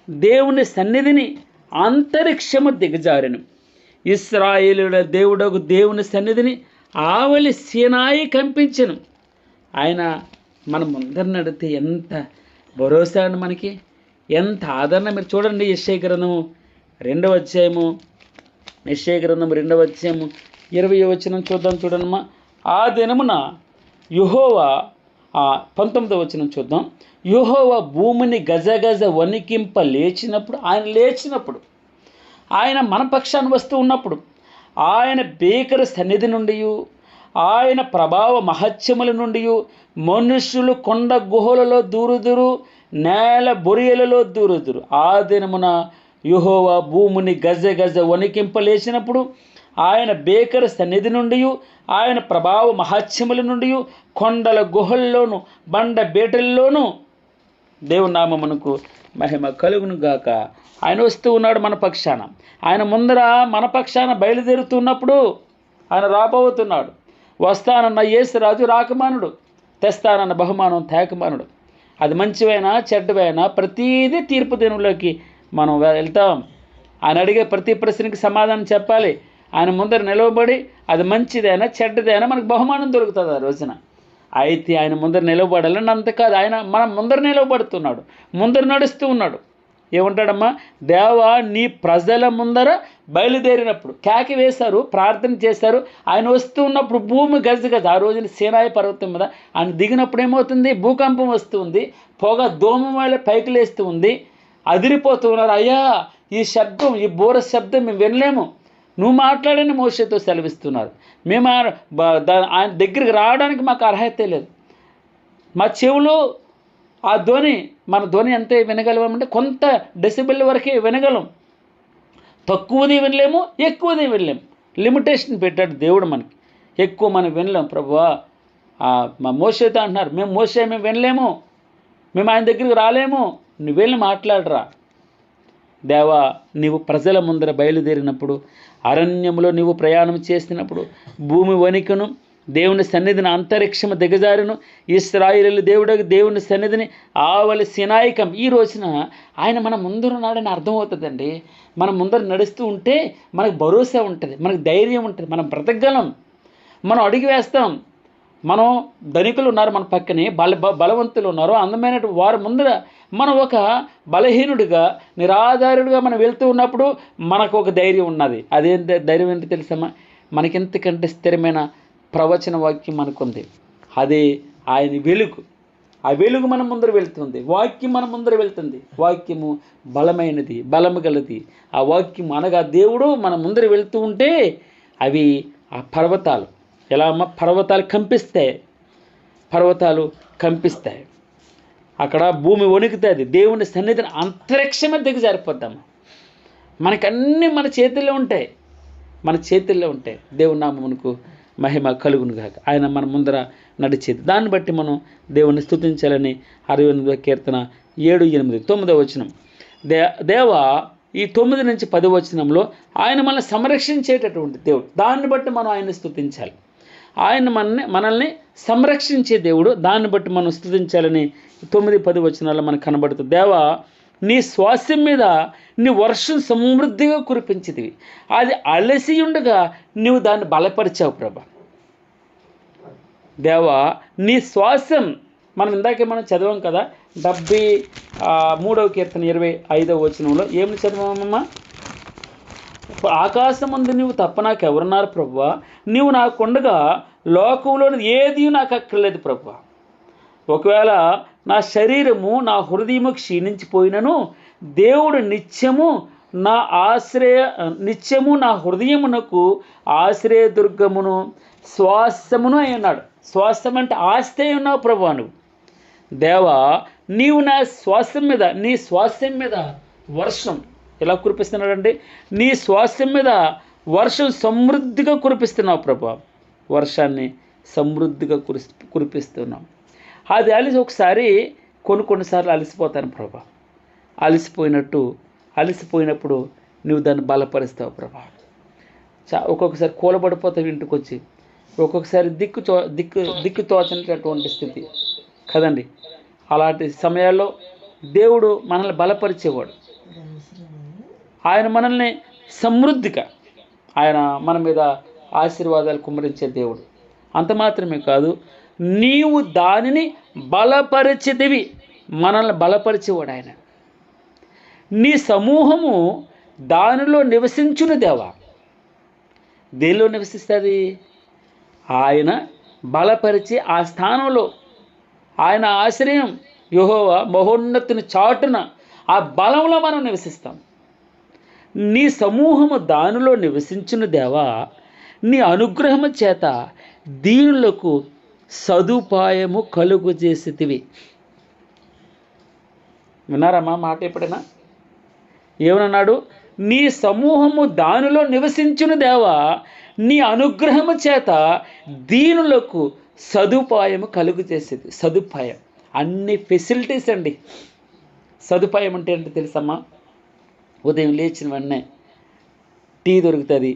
దేవుని సన్నిధిని అంతరిక్షము దిగజారెను. ఇశ్రాయేలుల దేవుడకు దేవుని సన్నిధిని ఆవలి సీనాయి కంపించెను. ఆయన మన ముందర నడితే ఎంత భరోసా అండి మనకి, ఎంత ఆదరణ. మీరు చూడండి, యెషయా గ్రంథము 2వ అధ్యాయము, యెషయా గ్రంథం 2వ అధ్యాయము 20వ వచనం చూద్దాం. చూడమ్మా. ఆ దినమున యెహోవా 19వ వచనం చూద్దాం. యెహోవా భూమిని గజగజ వణికింప లేచినప్పుడు, ఆయన మన పక్షాన్ని వస్తూ ఉన్నప్పుడు, ఆయన భీకర సన్నిధి నుండి, ఆయన ప్రభావ మహత్యముల నుండి మనుష్యులు కొండ గుహలలో దూరుదురు, నేల బొరియలలో దూరుదురు. ఆ దినమున యెహోవా భూమిని గజగజ వణికింప లేచినప్పుడు, ఆయన భీకర సన్నిధి నుండి, ఆయన ప్రభావ మహత్యముల నుండి కొండల గుహల్లోను బండ బేటల్లోనూ దేవుని నామమునకు మహిమ కలుగును గాక. ఆయన వస్తూ ఉన్నాడు మన పక్షాన. ఆయన ముందర మన పక్షాన బయలుదేరుతున్నప్పుడు ఆయన రాబోతున్నాడు. వస్తానన్న యేసురాజు రాకమానుడు, తెస్తానన్న బహుమానం తేకమానుడు. అది మంచివైనా చెడ్డవైనా ప్రతీదీ తీర్పు దినంలోకి మనం వెళ్తాం. ఆయన అడిగే ప్రతి ప్రశ్నకి సమాధానం చెప్పాలి. ఆయన ముందర నిలవబడి అది మంచిదైనా చెడ్డదైనా మనకు బహుమానం దొరుకుతుంది ఆ రోజున. అయితే ఆయన ముందర నిలవబడాలని అంతకాదు, ఆయన మనం ముందర నిలవబడుతున్నాడు, ముందర నడుస్తూ ఉన్నాడు. ఏమంటాడమ్మా? దేవా, నీ ప్రజల ముందర బయలుదేరినప్పుడు కేక వేశారు, ప్రార్థన చేశారు. ఆయన వస్తూ ఉన్నప్పుడు భూమి గజగజ. ఆ రోజున సీనాయి పర్వతం మీద ఆయన దిగినప్పుడు ఏమవుతుంది? భూకంపం వస్తుంది, పొగ దోమ వల్ల పైకి లేస్తూ ఉంది, అదిరిపోతూ ఉన్నారు. అయ్యా, ఈ శబ్దం, ఈ బోర శబ్దం మేము వినలేము, నువ్వు మాట్లాడని మోషేతో సెలవిస్తున్నారు. మేము ఆయన దగ్గరికి రావడానికి మాకు అర్హత లేదు. మా చెవులు ఆ ధ్వని, మన ధ్వని ఎంత వినగలమంటే కొంత డెసిబెల్ వరకే వినగలం. తక్కువది వినలేము, ఎక్కువది వినలేము. లిమిటేషన్ పెట్టాడు దేవుడు మనకి. ఎక్కువ మనం వినలేం. ప్రభువా, మా మోషేతో అంటున్నారు, మేము వినలేము, మేము ఆయన దగ్గరికి రాలేము, నువ్వు వెళ్ళి మాట్లాడరా. దేవా, నీవు ప్రజల ముందర బయలుదేరినప్పుడు, అరణ్యంలో నీవు ప్రయాణం చేసినప్పుడు భూమి వణికను, దేవుని సన్నిధిని అంతరిక్షము దిగజారును, ఇశ్రాయేలు దేవుడకు దేవుని సన్నిధిని ఆవలి సినాయికం. ఈ రోజున ఆయన మన ముందరున్నాడని అర్థమవుతుందండి. మన ముందర నడుస్తూ ఉంటే మనకు భరోసా ఉంటుంది, మనకు ధైర్యం ఉంటుంది, మనం బ్రతకగలం, మనం అడుగు వేస్తాం. మనం ధనికులు ఉన్నారు మన పక్కనే, బలవంతులు ఉన్నారు, అందమైన వారి ముందర మనం ఒక బలహీనుడిగా నిరాధారుడిగా మనం వెళ్తూ ఉన్నప్పుడు మనకు ఒక ధైర్యం ఉన్నది. అదే ధైర్యం ఏంటి తెలుసమ్మా? మనకింతకంటే స్థిరమైన ప్రవచన వాక్యం మనకుంది. అదే ఆయన వెలుగు. ఆ వెలుగు మన ముందర వెళ్తుంది, వాక్యం మన ముందర వెళ్తుంది. వాక్యము బలమైనది, బలము గలది. ఆ వాక్యం అనగా దేవుడు మన ముందర వెళ్తూ ఉంటే అవి ఆ పర్వతాలు ఎలా అమ్మ? పర్వతాలు కంపిస్తాయి. అక్కడ భూమి వణుకుతుంది. దేవుని సన్నిధిని అంతరిక్షమే దిగజారిపోద్దాము. మనకన్నీ మన చేతుల్లో ఉంటాయి. దేవుని నామమునకు మహిమ కలుగును గాక. ఆయన మన ముందర నడిచేది. దాన్ని బట్టి మనం దేవుని స్తుతించాలని 68వ కీర్తన 7, 8, 9వ వచనం. దేవా, ఈ 9 నుంచి 10 వచనంలో ఆయన మనల్ని సంరక్షించేటటువంటి దేవుడు. దాన్ని బట్టి మనం ఆయన్ని స్తుతించాలి. ఆయన మనల్ని సంరక్షించే దేవుడు. దాన్ని బట్టి మనం స్తుతించాలని 9, 10 వచనాల్లో మనకు కనబడుతుంది. దేవా, నీ శ్వాసం మీద నీ వర్షం సమృద్ధిగా కురిపించితివి, అది అలసి ఉండగా నీవు దాన్ని బలపరిచావు ప్రభా. దేవా, నీ శ్వాసం, మనం ఇందాకే మనం చదివాం కదా 73వ కీర్తన 25వ వచనంలో ఏమి చదివామమ్మా? ఆకాశమందు నీవు తప్ప నాకెవరున్నారు ప్రభువా, నీవు నాకుండగా లోకంలోని ఏది నాకు అక్కర్లేదు ప్రభువా. ఒకవేళ నా శరీరము నా హృదయము క్షీణించిపోయినను దేవుడు నిత్యము నా హృదయమునకు ఆశ్రయదుర్గమును శ్వాసమును అయి ఉన్నాడు. శ్వాసం అంటే ఆస్తి అయి ఉన్నావు ప్రభువా. నువ్వు దేవా, నీవు నా నీ శ్వాసం మీద వర్షం ఎలా కురిపిస్తున్నాడండి? నీ శ్వాసం మీద వర్షం సమృద్ధిగా కురిపిస్తున్నావు ప్రభువా. వర్షాన్ని సమృద్ధిగా కురిపిస్తున్నావు. అది ఒకసారి కొన్నిసార్లు అలసిపోతాను ప్రభా. అలసిపోయినప్పుడు నువ్వు దాన్ని బలపరుస్తావు ప్రభా. ఒక్కొక్కసారి కూలబడిపోతావు ఇంటికి వచ్చి, ఒక్కొక్కసారి దిక్కు తోచనటువంటి స్థితి కదండి. అలాంటి సమయాల్లో దేవుడు మనల్ని బలపరిచేవాడు. ఆయన మనల్ని సమృద్ధిగా మన మీద ఆశీర్వాదాలు కుమ్మరించే దేవుడు. అంత మాత్రమే కాదు, నీవు దానిని బలపరిచేదివి. మనల్ని బలపరిచేవాడు ఆయన. నీ సమూహము దానిలో నివసించును దేవా. దేనిలో నివసిస్తుంది? ఆయన బలపరిచి ఆ స్థానంలో ఆయన ఆశ్రయం యెహోవా మహోన్నతుని చాటున ఆ బలంలో మనం నివసిస్తాం. నీ సమూహము దానిలో నివసించును దేవా. నీ అనుగ్రహము చేత దీనులకు సదుపాయము కలుగు చేసితివి. విన్నారమ్మా మాట ఎప్పుడైనా? ఏమన్నాడు? నీ సమూహము దానిలో నివసించును దేవా, నీ అనుగ్రహము చేత దీనులకు సదుపాయము కలుగు చేసేది. సదుపాయం అన్ని ఫెసిలిటీస్ అండి. సదుపాయం అంటే ఏంటో తెలుసమ్మా? ఉదయం లేచిన వెంటనే టీ దొరుకుతుంది,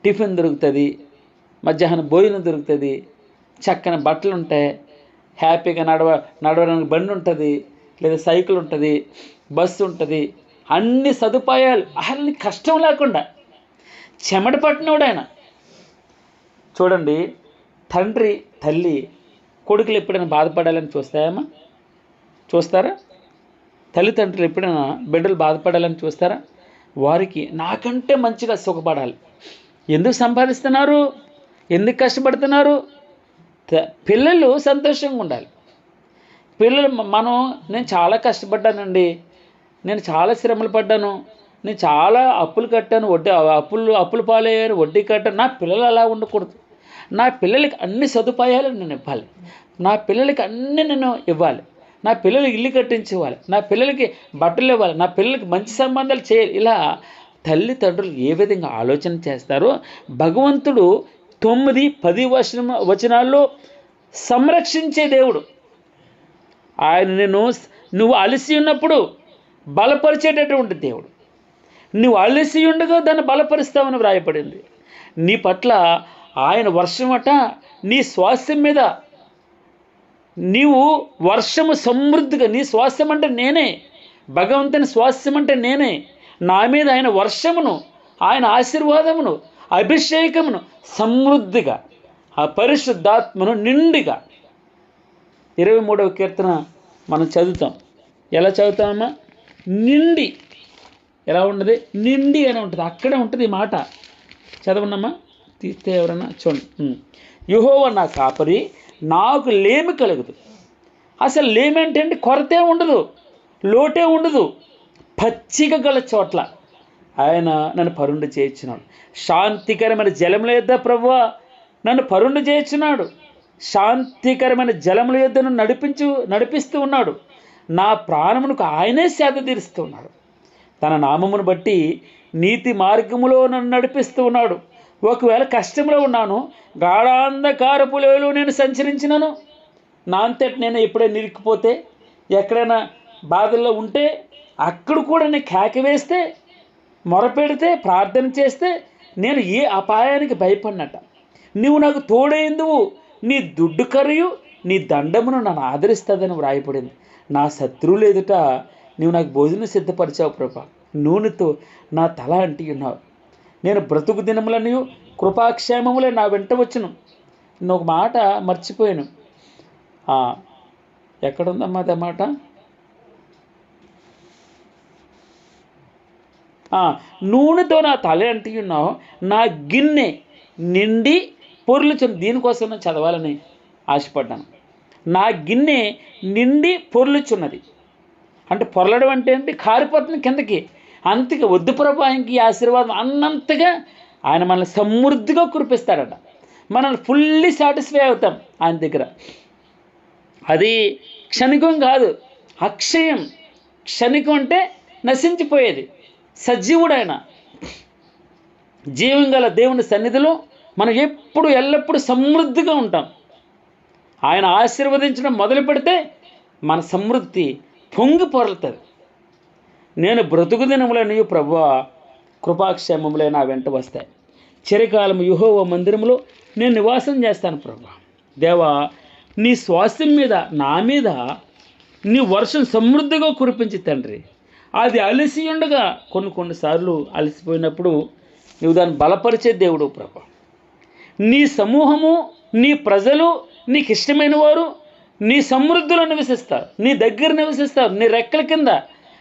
టిఫిన్ దొరుకుతుంది, మధ్యాహ్నం భోజనం దొరుకుతుంది, చక్కని బట్టలు ఉంటాయి, హ్యాపీగా నడవడానికి బండి ఉంటుంది, లేదా సైకిల్ ఉంటుంది, బస్సు ఉంటుంది, అన్ని సదుపాయాలు. అసలు కష్టం లేకుండా చెమట పట్టినోడు ఆయన. చూడండి, తండ్రి తల్లి కొడుకులు ఎప్పుడైనా బాధపడాలని చూస్తాయమ్మా? చూస్తారా? తల్లిదండ్రులు ఎప్పుడైనా బిడ్డలు బాధపడాలని చూస్తారా? వారికి నాకంటే మంచిగా సుఖపడాలి. ఎందుకు సంపాదిస్తున్నారు? ఎందుకు కష్టపడుతున్నారు? పిల్లలు సంతోషంగా ఉండాలి. పిల్లలు నేను చాలా కష్టపడ్డానండి, నేను చాలా శ్రమలు పడ్డాను, నేను చాలా అప్పులు కట్టాను, అప్పులు పాలయ్యాను, వడ్డీ కట్టాను. నా పిల్లలు అలా ఉండకూడదు. నా పిల్లలకి అన్ని సదుపాయాలు నేను ఇవ్వాలి, నా పిల్లలకి అన్నీ నేను ఇవ్వాలి, నా పిల్లలకి ఇల్లు కట్టించేవాళ్ళు, నా పిల్లలకి బట్టలు ఇవ్వాలి, నా పిల్లలకి మంచి సంబంధాలు చేయాలి. ఇలా తల్లిదండ్రులు ఏ విధంగా ఆలోచన చేస్తారో భగవంతుడు 9-10 వచనాల్లో సంరక్షించే దేవుడు. ఆయన నువ్వు అలసి ఉన్నప్పుడు బలపరిచేటటువంటి దేవుడు. నువ్వు అలసి ఉండగా దాన్ని బలపరుస్తామని వ్రాయపడింది. నీ పట్ల ఆయన వర్షమట నీ స్వాస్థ్యం మీద. నీవు వర్షము సమృద్ధిగా, నీ స్వాస్థ్యం అంటే నేనే, భగవంతుని స్వాస్థ్యం అంటే నేనే. నా మీద ఆయన వర్షమును, ఆయన ఆశీర్వాదమును, అభిషేకమును సమృద్ధిగా, ఆ పరిశుద్ధాత్మను నిండిగా. 23వ కీర్తన మనం చదువుతాం. ఎలా చదువుతామమ్మా? నిండి. ఎలా ఉంటుంది? నిండి అని ఉంటుంది. అక్కడే ఉంటుంది ఈ మాట. చదవనమ్మా, తీస్తే ఎవరన్నా చూడండి. యెహోవా నా కాపరి, నాకు లేమి కలుగుదు. అసలు లేమి అంటే కొరతే ఉండదు, లోటే ఉండదు. పచ్చిక గల చోట్ల ఆయన నన్ను పరుండు చేయించున్నాడు. శాంతికరమైన జలముల యొద్ద ప్రభువా నన్ను పరుండు చేయించున్నాడు. శాంతికరమైన జలముల యొద్ద నడిపిస్తూ ఉన్నాడు. నా ప్రాణమునకు ఆయనే సేద తీరుస్తూ ఉన్నాడు. తన నామమును బట్టి నీతి మార్గములో నన్ను నడిపిస్తూ ఉన్నాడు. ఒకవేళ కష్టంలో ఉన్నాను, గాఢాంధకారపు లోయలో నేను సంచరించినను, నా అంతటి నేను ఎప్పుడైనా నిరికిపోతే, ఎక్కడైనా బాధల్లో ఉంటే, అక్కడ కూడా నేను కేక వేస్తే, మొరపెడితే, ప్రార్థన చేస్తే నేను ఏ అపాయానికి భయపడినట్ట. నీవు నాకు తోడైందువు, నీ దుడ్డు కరియు నీ దండమును నన్ను ఆదరిస్తుందని వ్రాయపడింది. నా శత్రువులు ఎదుట నీవు నాకు భోజనం సిద్ధపరిచావు ప్రభా. నూనెతో నా తల అంటి ఉన్నావు. నేను బ్రతుకు దినములని కృపాక్షేమములే నా వెంట వచ్చును. నేను ఒక మాట మర్చిపోయాను. ఎక్కడుందమ్మా అదే మాట? నూనెతో నా తల అంటి ఉన్నావు, నా గిన్నె నిండి పొర్లుచున్నది. దీనికోసం నేను చదవాలని ఆశపడ్డాను. నా గిన్నె నిండి పొర్లుచున్నది. అంటే పొరలడం అంటే ఏంటి? కారిపోతుంది కిందకి. అంతగా వద్దు ప్రభు ఆయనకి ఈ ఆశీర్వాదం అన్నంతగా ఆయన మనల్ని సమృద్ధిగా కురిపిస్తాడట. మనల్ని ఫుల్లీ సాటిస్ఫై అవుతాం ఆయన దగ్గర. అది క్షణికం కాదు, అక్షయం. క్షణికం అంటే నశించిపోయేది. సజీవుడు ఆయన. జీవం గల దేవుని సన్నిధిలో మనం ఎప్పుడు ఎల్లప్పుడూ సమృద్ధిగా ఉంటాం. ఆయన ఆశీర్వదించడం మొదలు పెడితే మన సమృద్ధి పొంగి పొరలుతుంది. నేను బ్రతుకు దినములనియు ప్రభువా కృపాక్షేమములే నా వెంట వస్తాయి. చిరకాలం యెహోవా మందిరములో నేను నివాసం చేస్తాను ప్రభువా. దేవా, నీ స్వాస్థ్యం మీద, నా మీద నీ వర్షం సమృద్ధిగా కురిపించి తండ్రి. అది అలసి ఉండగా కొన్నిసార్లు అలసిపోయినప్పుడు నువ్వు దాన్ని బలపరిచే దేవుడు ప్రభువా. నీ సమూహము, నీ ప్రజలు, నీకు ఇష్టమైన వారు నీ సమృద్ధిలో నివసిస్తారు, నీ దగ్గర నివసిస్తారు. నీ రెక్కల కింద,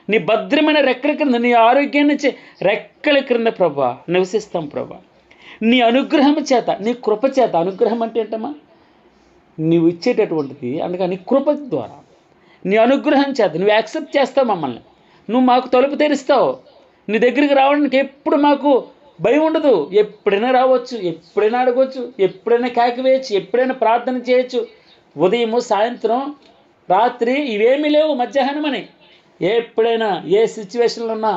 నీ భద్రమైన రెక్కల కింద, నీ ఆరోగ్యాన్ని ఇచ్చే రెక్కల క్రింద ప్రభా నివసిస్తాం ప్రభా. నీ అనుగ్రహం చేత, నీ కృప చేత. అనుగ్రహం అంటే ఏంటమ్మా? నీవు ఇచ్చేటటువంటిది. అందుకని నీ కృప ద్వారా, నీ అనుగ్రహం చేత నువ్వు యాక్సెప్ట్ చేస్తావు మమ్మల్ని. నువ్వు మాకు తలుపు తెరుస్తావు. నీ దగ్గరికి రావడానికి ఎప్పుడు మాకు భయం ఉండదు. ఎప్పుడైనా రావచ్చు, ఎప్పుడైనా అడగవచ్చు, ఎప్పుడైనా కేక వేయచ్చు, ఎప్పుడైనా ప్రార్థన చేయొచ్చు. ఉదయము, సాయంత్రం, రాత్రి ఇవేమీ లేవు. మధ్యాహ్నం అని ఎప్పుడైనా ఏ సిచ్యువేషన్లో ఉన్నా,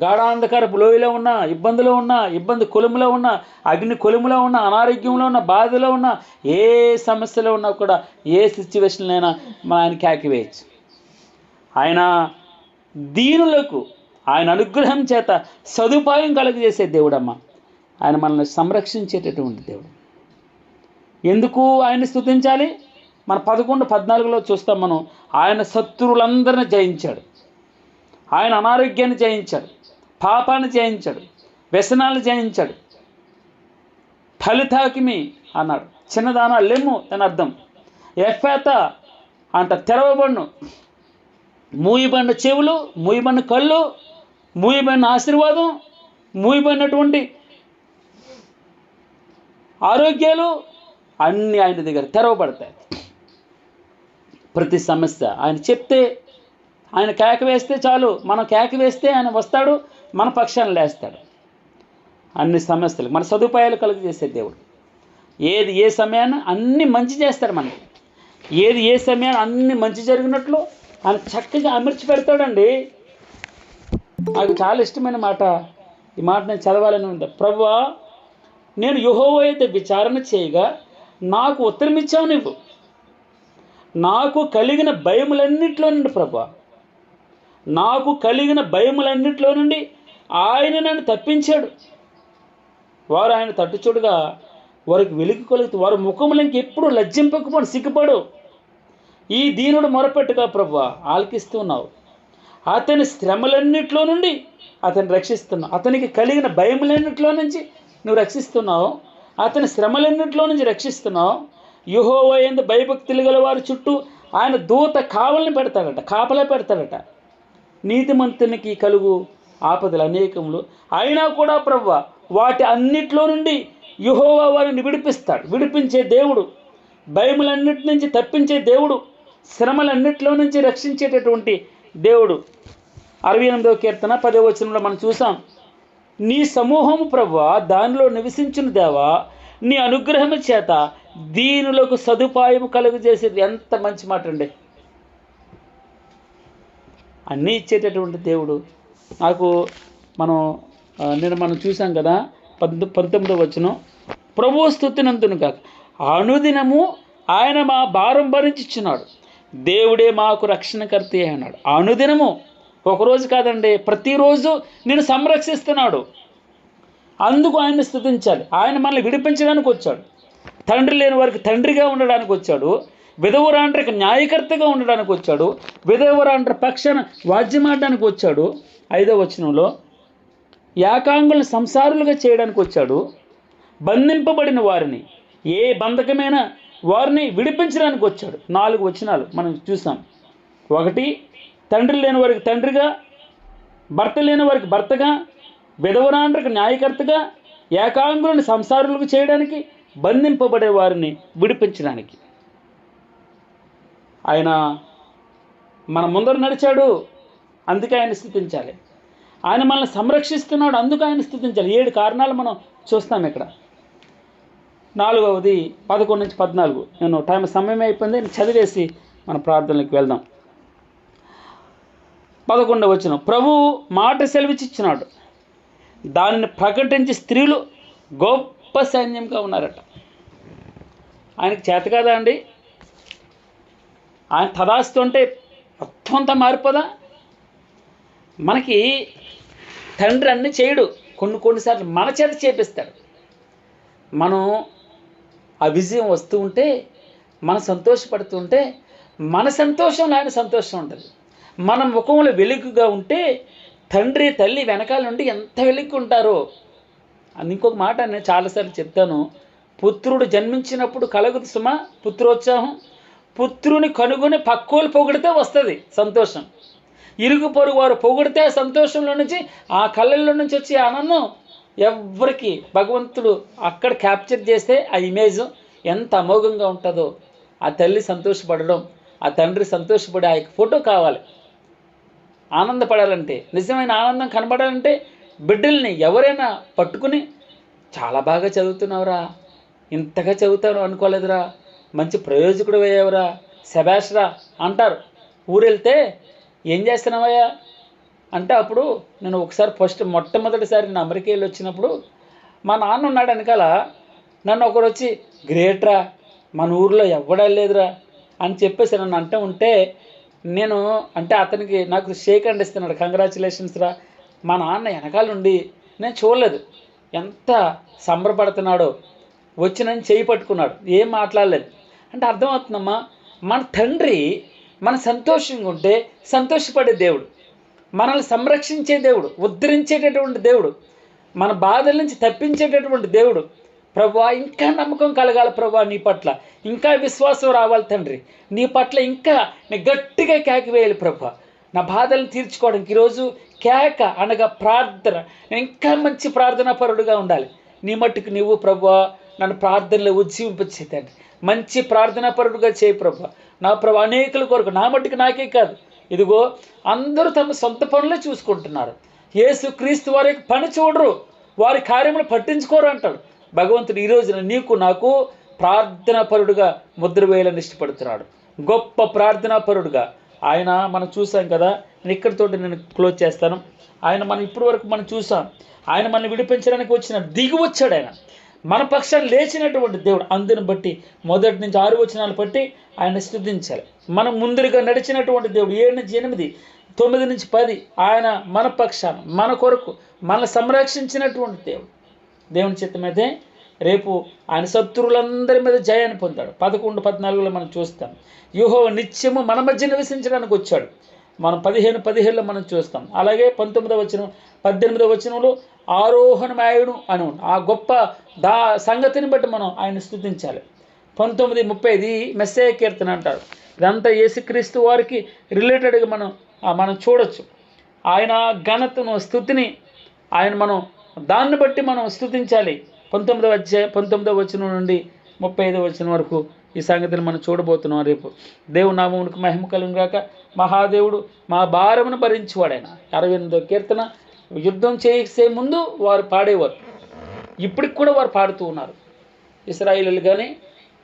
గాఢాంధకారపు లోయలో ఉన్నా, ఇబ్బందిలో ఉన్నా, ఇబ్బంది కొలుములో ఉన్నా, అగ్ని కొలుములో ఉన్నా, అనారోగ్యంలో ఉన్నా, బాధలో ఉన్నా, ఏ సమస్యలో ఉన్నా కూడా, ఏ సిచ్యువేషన్లో అయినా మన ఆయన కేక వేయచ్చు. ఆయన దీనులకు ఆయన అనుగ్రహం చేత సదుపాయం కలుగజేసే దేవుడమ్మ. ఆయన మనల్ని సంరక్షించేటటువంటి దేవుడు. ఎందుకు ఆయన్ని స్తుతించాలి? మన 11:14లో చూస్తాం మనం. ఆయన శత్రువులందరినీ జయించాడు. ఆయన అనారోగ్యాన్ని జయించాడు, పాపాన్ని జయించాడు, వ్యసనాలను జయించాడు. ఫలితాకిమి అన్నాడు. చిన్నదానా లెమ్ము అని అర్థం. ఎఫ్ఫాత అంట తెరవబడును. మూయబడిన చెవులు, మూయబడిన కళ్ళు, మూయబడిన ఆశీర్వాదం, మూయబడినటువంటి ఆరోగ్యాలు అన్నీ ఆయన దగ్గర తెరవబడతాయి. ప్రతి సమస్య ఆయన చెప్తే, ఆయన కేక వేస్తే చాలు. మనం కేక వేస్తే ఆయన వస్తాడు, మన పక్షాన్ని లేస్తాడు. అన్ని సమస్యలు మన సదుపాయాలు కలుగజేసే దేవుడు. ఏది ఏ సమయాన్ని అన్ని మంచి చేస్తాడు మనకి. ఏది ఏ సమయాన్ని అన్ని మంచి జరిగినట్లు ఆయన చక్కగా అమర్చి పెడతాడండి. నాకు చాలా ఇష్టమైన మాట. ఈ మాట నేను చదవాలని ఉంది. ప్రభువా, నేను యెహోవా అయితే విచారణ చేయగా నాకు ఉత్తరం ఇచ్చావు నువ్వు. నాకు కలిగిన భయములన్నింటిలో నుండి ప్రభువా, నాకు కలిగిన భయములన్నింటిలో నుండి ఆయన నన్ను తప్పించాడు. వారు ఆయన తట్టుచుడుగా వారికి వెలుగు కలుగుతూ వారి ముఖములు ఇంకెప్పుడు లజ్జింపకపోను, సిగ్గుపడు. ఈ దీనుడు మొరపెట్టుగా ప్రభువా ఆలకిస్తున్నావు. అతని శ్రమలన్నింటిలో నుండి అతన్ని రక్షిస్తున్నావు. అతనికి కలిగిన భయములన్నింటిలో నుంచి నువ్వు రక్షిస్తున్నావు. అతని శ్రమలన్నింటిలో నుంచి రక్షిస్తున్నావు. యెహోవా యందు భయభక్తులు గల వారి చుట్టూ ఆయన దూత కావలిని పెడతాడట, కాపలా పెడతాడట. నీతిమంతునికి కలుగు ఆపదలు అనేకములు అయినా కూడా ప్రభువా వాటి అన్నిట్లో నుండి యెహోవా వారిని విడిపిస్తాడు. విడిపించే దేవుడు, భయములన్నిటి నుంచి తప్పించే దేవుడు, శ్రమలన్నిటిలో నుంచి రక్షించేటటువంటి దేవుడు. 68వ కీర్తన 10వ వచనంలో మనం చూసాం. నీ సమూహము ప్రభువా దానిలో నివసించిన దేవా, నీ అనుగ్రహము చేత దీనులకు సదుపాయం కలుగజేసేది. ఎంత మంచి మాట అండి. అన్నీ ఇచ్చేటటువంటి దేవుడు. నాకు మనం చూసాం కదా 19వ వచనం. ప్రభువు స్తుతినందును కాక అనుదినము ఆయన మా భారం భరించిచ్చున్నాడు. దేవుడే మాకు రక్షణకర్త అన్నాడు. అనుదినము, ఒకరోజు కాదండి, ప్రతిరోజు నేను సంరక్షిస్తున్నాడు. అందుకు ఆయన్ని స్తుతించాలి. ఆయన మనల్ని విడిపించడానికి వచ్చాడు. తండ్రి లేని వారికి తండ్రిగా ఉండడానికి వచ్చాడు. విధవరాండ్రికి న్యాయకర్తగా ఉండడానికి వచ్చాడు. విధవరాండ్ర పక్షాన వాద్యమాడడానికి వచ్చాడు. 5వ వచనంలో ఏకాంగులను సంసారులుగా చేయడానికి వచ్చాడు. బంధింపబడిన వారిని, ఏ బంధకమైన వారిని విడిపించడానికి వచ్చాడు. 4 వచనాలు మనం చూసాం. 1, తండ్రి లేని వారికి తండ్రిగా, భర్త లేని వారికి భర్తగా, విధవరాండ్రికి న్యాయకర్తగా, ఏకాంగులను సంసారులకు చేయడానికి బంధింపబడే వారిని విడిపించడానికి. ఆయన మన ముందర నడిచాడు, అందుకే ఆయన స్తుతించాలి. ఆయన మనల్ని సంరక్షిస్తున్నాడు, అందుకు ఆయన స్తుతించాలి. 7 కారణాలు మనం చూస్తాం ఇక్కడ. 4వది 11 నుంచి 14. నేను సమయం అయిపోయింది, నేను చదివేసి మన ప్రార్థనలకు వెళ్దాం. 11వ వచనం, ప్రభువు మాట సెలవిచ్చిచ్చినాడు, దానిని ప్రకటించి స్త్రీలు గొప్ప సైన్యంగా ఉన్నారట. ఆయనకు చేత కాదా అండి? ఆయన తదాస్తుంటే మొత్తం అంతా మారిపోదా? మనకి తండ్రి అన్నీ చేయడు, కొన్నిసార్లు మన చేత చేపిస్తాడు. మనం ఆ విజయం వస్తూ ఉంటే, మనం సంతోషపడుతూ ఉంటే, మన సంతోషంలో ఆయన సంతోషం ఉంటుంది. మన ముఖంలో వెలుగుగా ఉంటే తండ్రి తల్లి వెనకాల నుండి ఎంత వెలుగు ఉంటారో. అని ఇంకొక మాట నేను చాలాసార్లు చెప్తాను, పుత్రుడు జన్మించినప్పుడు కలుగుదు సుమా పుత్రోత్సాహం. పుత్రుని కనుగొని పక్కోలు పొగిడితే వస్తుంది సంతోషం. ఇరుగు పొరుగు వారు పొగిడితే సంతోషంలో నుంచి, ఆ కళ్ళల్లో నుంచి వచ్చే ఆనందం ఎవరికి భగవంతుడు అక్కడ క్యాప్చర్ చేస్తే ఆ ఇమేజ్ ఎంత అమోఘంగా ఉంటుందో. ఆ తల్లి సంతోషపడడం, ఆ తండ్రి సంతోషపడే ఆ ఫోటో కావాలి. ఆనందపడాలంటే, నిజమైన ఆనందం కనబడాలంటే బిడ్డల్ని ఎవరైనా పట్టుకుని, చాలా బాగా చదువుతున్నావురా, ఇంతగా చదువుతావు అనుకోలేదురా, మంచి ప్రయోజకుడు అయ్యావురా, శభాష్రా అంటారు. ఊరెళ్తే ఏం చేస్తున్నావయ్యా అంటే, అప్పుడు నేను ఒకసారి మొట్టమొదటిసారి నేను అమెరికా వెళ్ళి వచ్చినప్పుడు మా నాన్న ఉన్నాడు వెనకాల. నన్ను ఒకరు వచ్చి, గ్రేట్రా, మన ఊర్లో ఎవ్వడా లేదురా అని చెప్పేసి నన్ను అంటూ ఉంటే, నేను అంటే అతనికి నాకు షేక్ హ్యాండ్ ఇస్తున్నాడు, కంగ్రాచులేషన్స్ రా. మా నాన్న వెనకాల నుండి నేను చూడలేదు, ఎంత సంబరపడుతున్నాడో. వచ్చి నన్ను చేయి పట్టుకున్నాడు, ఏం మాట్లాడలేదు. అంటే అర్థమవుతుందమ్మా, మన తండ్రి మన సంతోషంగా ఉంటే సంతోషపడే దేవుడు, మనల్ని సంరక్షించే దేవుడు, ఉద్ధరించేటటువంటి దేవుడు, మన బాధల నుంచి తప్పించేటటువంటి దేవుడు. ప్రభువా, ఇంకా నమ్మకం కలగాలి ప్రభువా నీ పట్ల, ఇంకా విశ్వాసం రావాలి తండ్రి నీ పట్ల, ఇంకా గట్టిగా కేక వేయాలి ప్రభువా నా బాధలను తీర్చుకోవడానికి. ఈరోజు కేక అనగా ప్రార్థన, నేను ఇంకా మంచి ప్రార్థనా పరుడుగా ఉండాలి. నీ మట్టుకు నీవు ప్రభువా నన్ను ప్రార్థనలో ఉజ్జీవింపచే తండ్రి, మంచి ప్రార్థనా పరుడుగా చేయి ప్రభువా. నా ప్రభు అనేకుల కొరకు, నా మట్టుకు నాకే కాదు, ఇదిగో అందరూ తమ సొంత పనులే చూసుకుంటున్నారు. యేసు క్రీస్తు వారి పని చూడరు, వారి కార్యములు పట్టించుకోరు అంటాడు భగవంతుడు. ఈ రోజున నీకు నాకు ప్రార్థనా పరుడుగా ముద్ర వేయాలని ఇష్టపడుతున్నాడు, గొప్ప ప్రార్థనా పరుడుగా. ఆయన మనం చూసాం కదా, నేను ఇక్కడితోటి నేను క్లోజ్ చేస్తాను. ఆయన మనం ఇప్పటి వరకు మనం చూసాం, ఆయన మనల్ని విడిపించడానికి దిగి వచ్చాడు. ఆయన మన పక్షాన్ని లేచినటువంటి దేవుడు. అందుని బట్టి 1 నుంచి 6 వచనాలు బట్టి ఆయన స్తుతించాలి. మనం ముందుగా నడిచినటువంటి దేవుడు. 7 నుంచి 8, 9 నుంచి 10 ఆయన మన పక్షాన, మన కొరకు మనల్ని సంరక్షించినటువంటి దేవుడు. దేవుని చిత్తమైతే రేపు ఆయన శత్రువులందరి మీద జయాన్ని పొందాడు. 11, 14లో మనం చూస్తాం. యెహోవా నిత్యము మన మధ్య నివసించడానికి వచ్చాడు. మనం 15:15లో మనం చూస్తాం. అలాగే 19వ వచనం, 18వ వచనంలో ఆరోహణమాయుడు అని ఆ గొప్ప సంగతిని బట్టి మనం ఆయన స్తుతించాలి. 19:30 మెస్సయ కీర్తన అంటారు. ఇదంతా యేసుక్రీస్తు వారికి రిలేటెడ్గా మనం చూడొచ్చు. ఆయన ఘనతను, స్తుతిని ఆయన మనం దాన్ని బట్టి మనం స్తుతించాలి. 19వ వచనం నుండి 35వ వచనం వరకు ఈ సంగతిని మనం చూడబోతున్నాం రేపు. దేవుని నామమునకు మహిమ కలుగును గాక. మహాదేవుడు మా భారమును భరించువాడైన. 68వ కీర్తన, యుద్ధం చేసే ముందు వారు పాడేవారు, ఇప్పటికి కూడా వారు పాడుతూ ఉన్నారు. ఇశ్రాయేలీయులు కానీ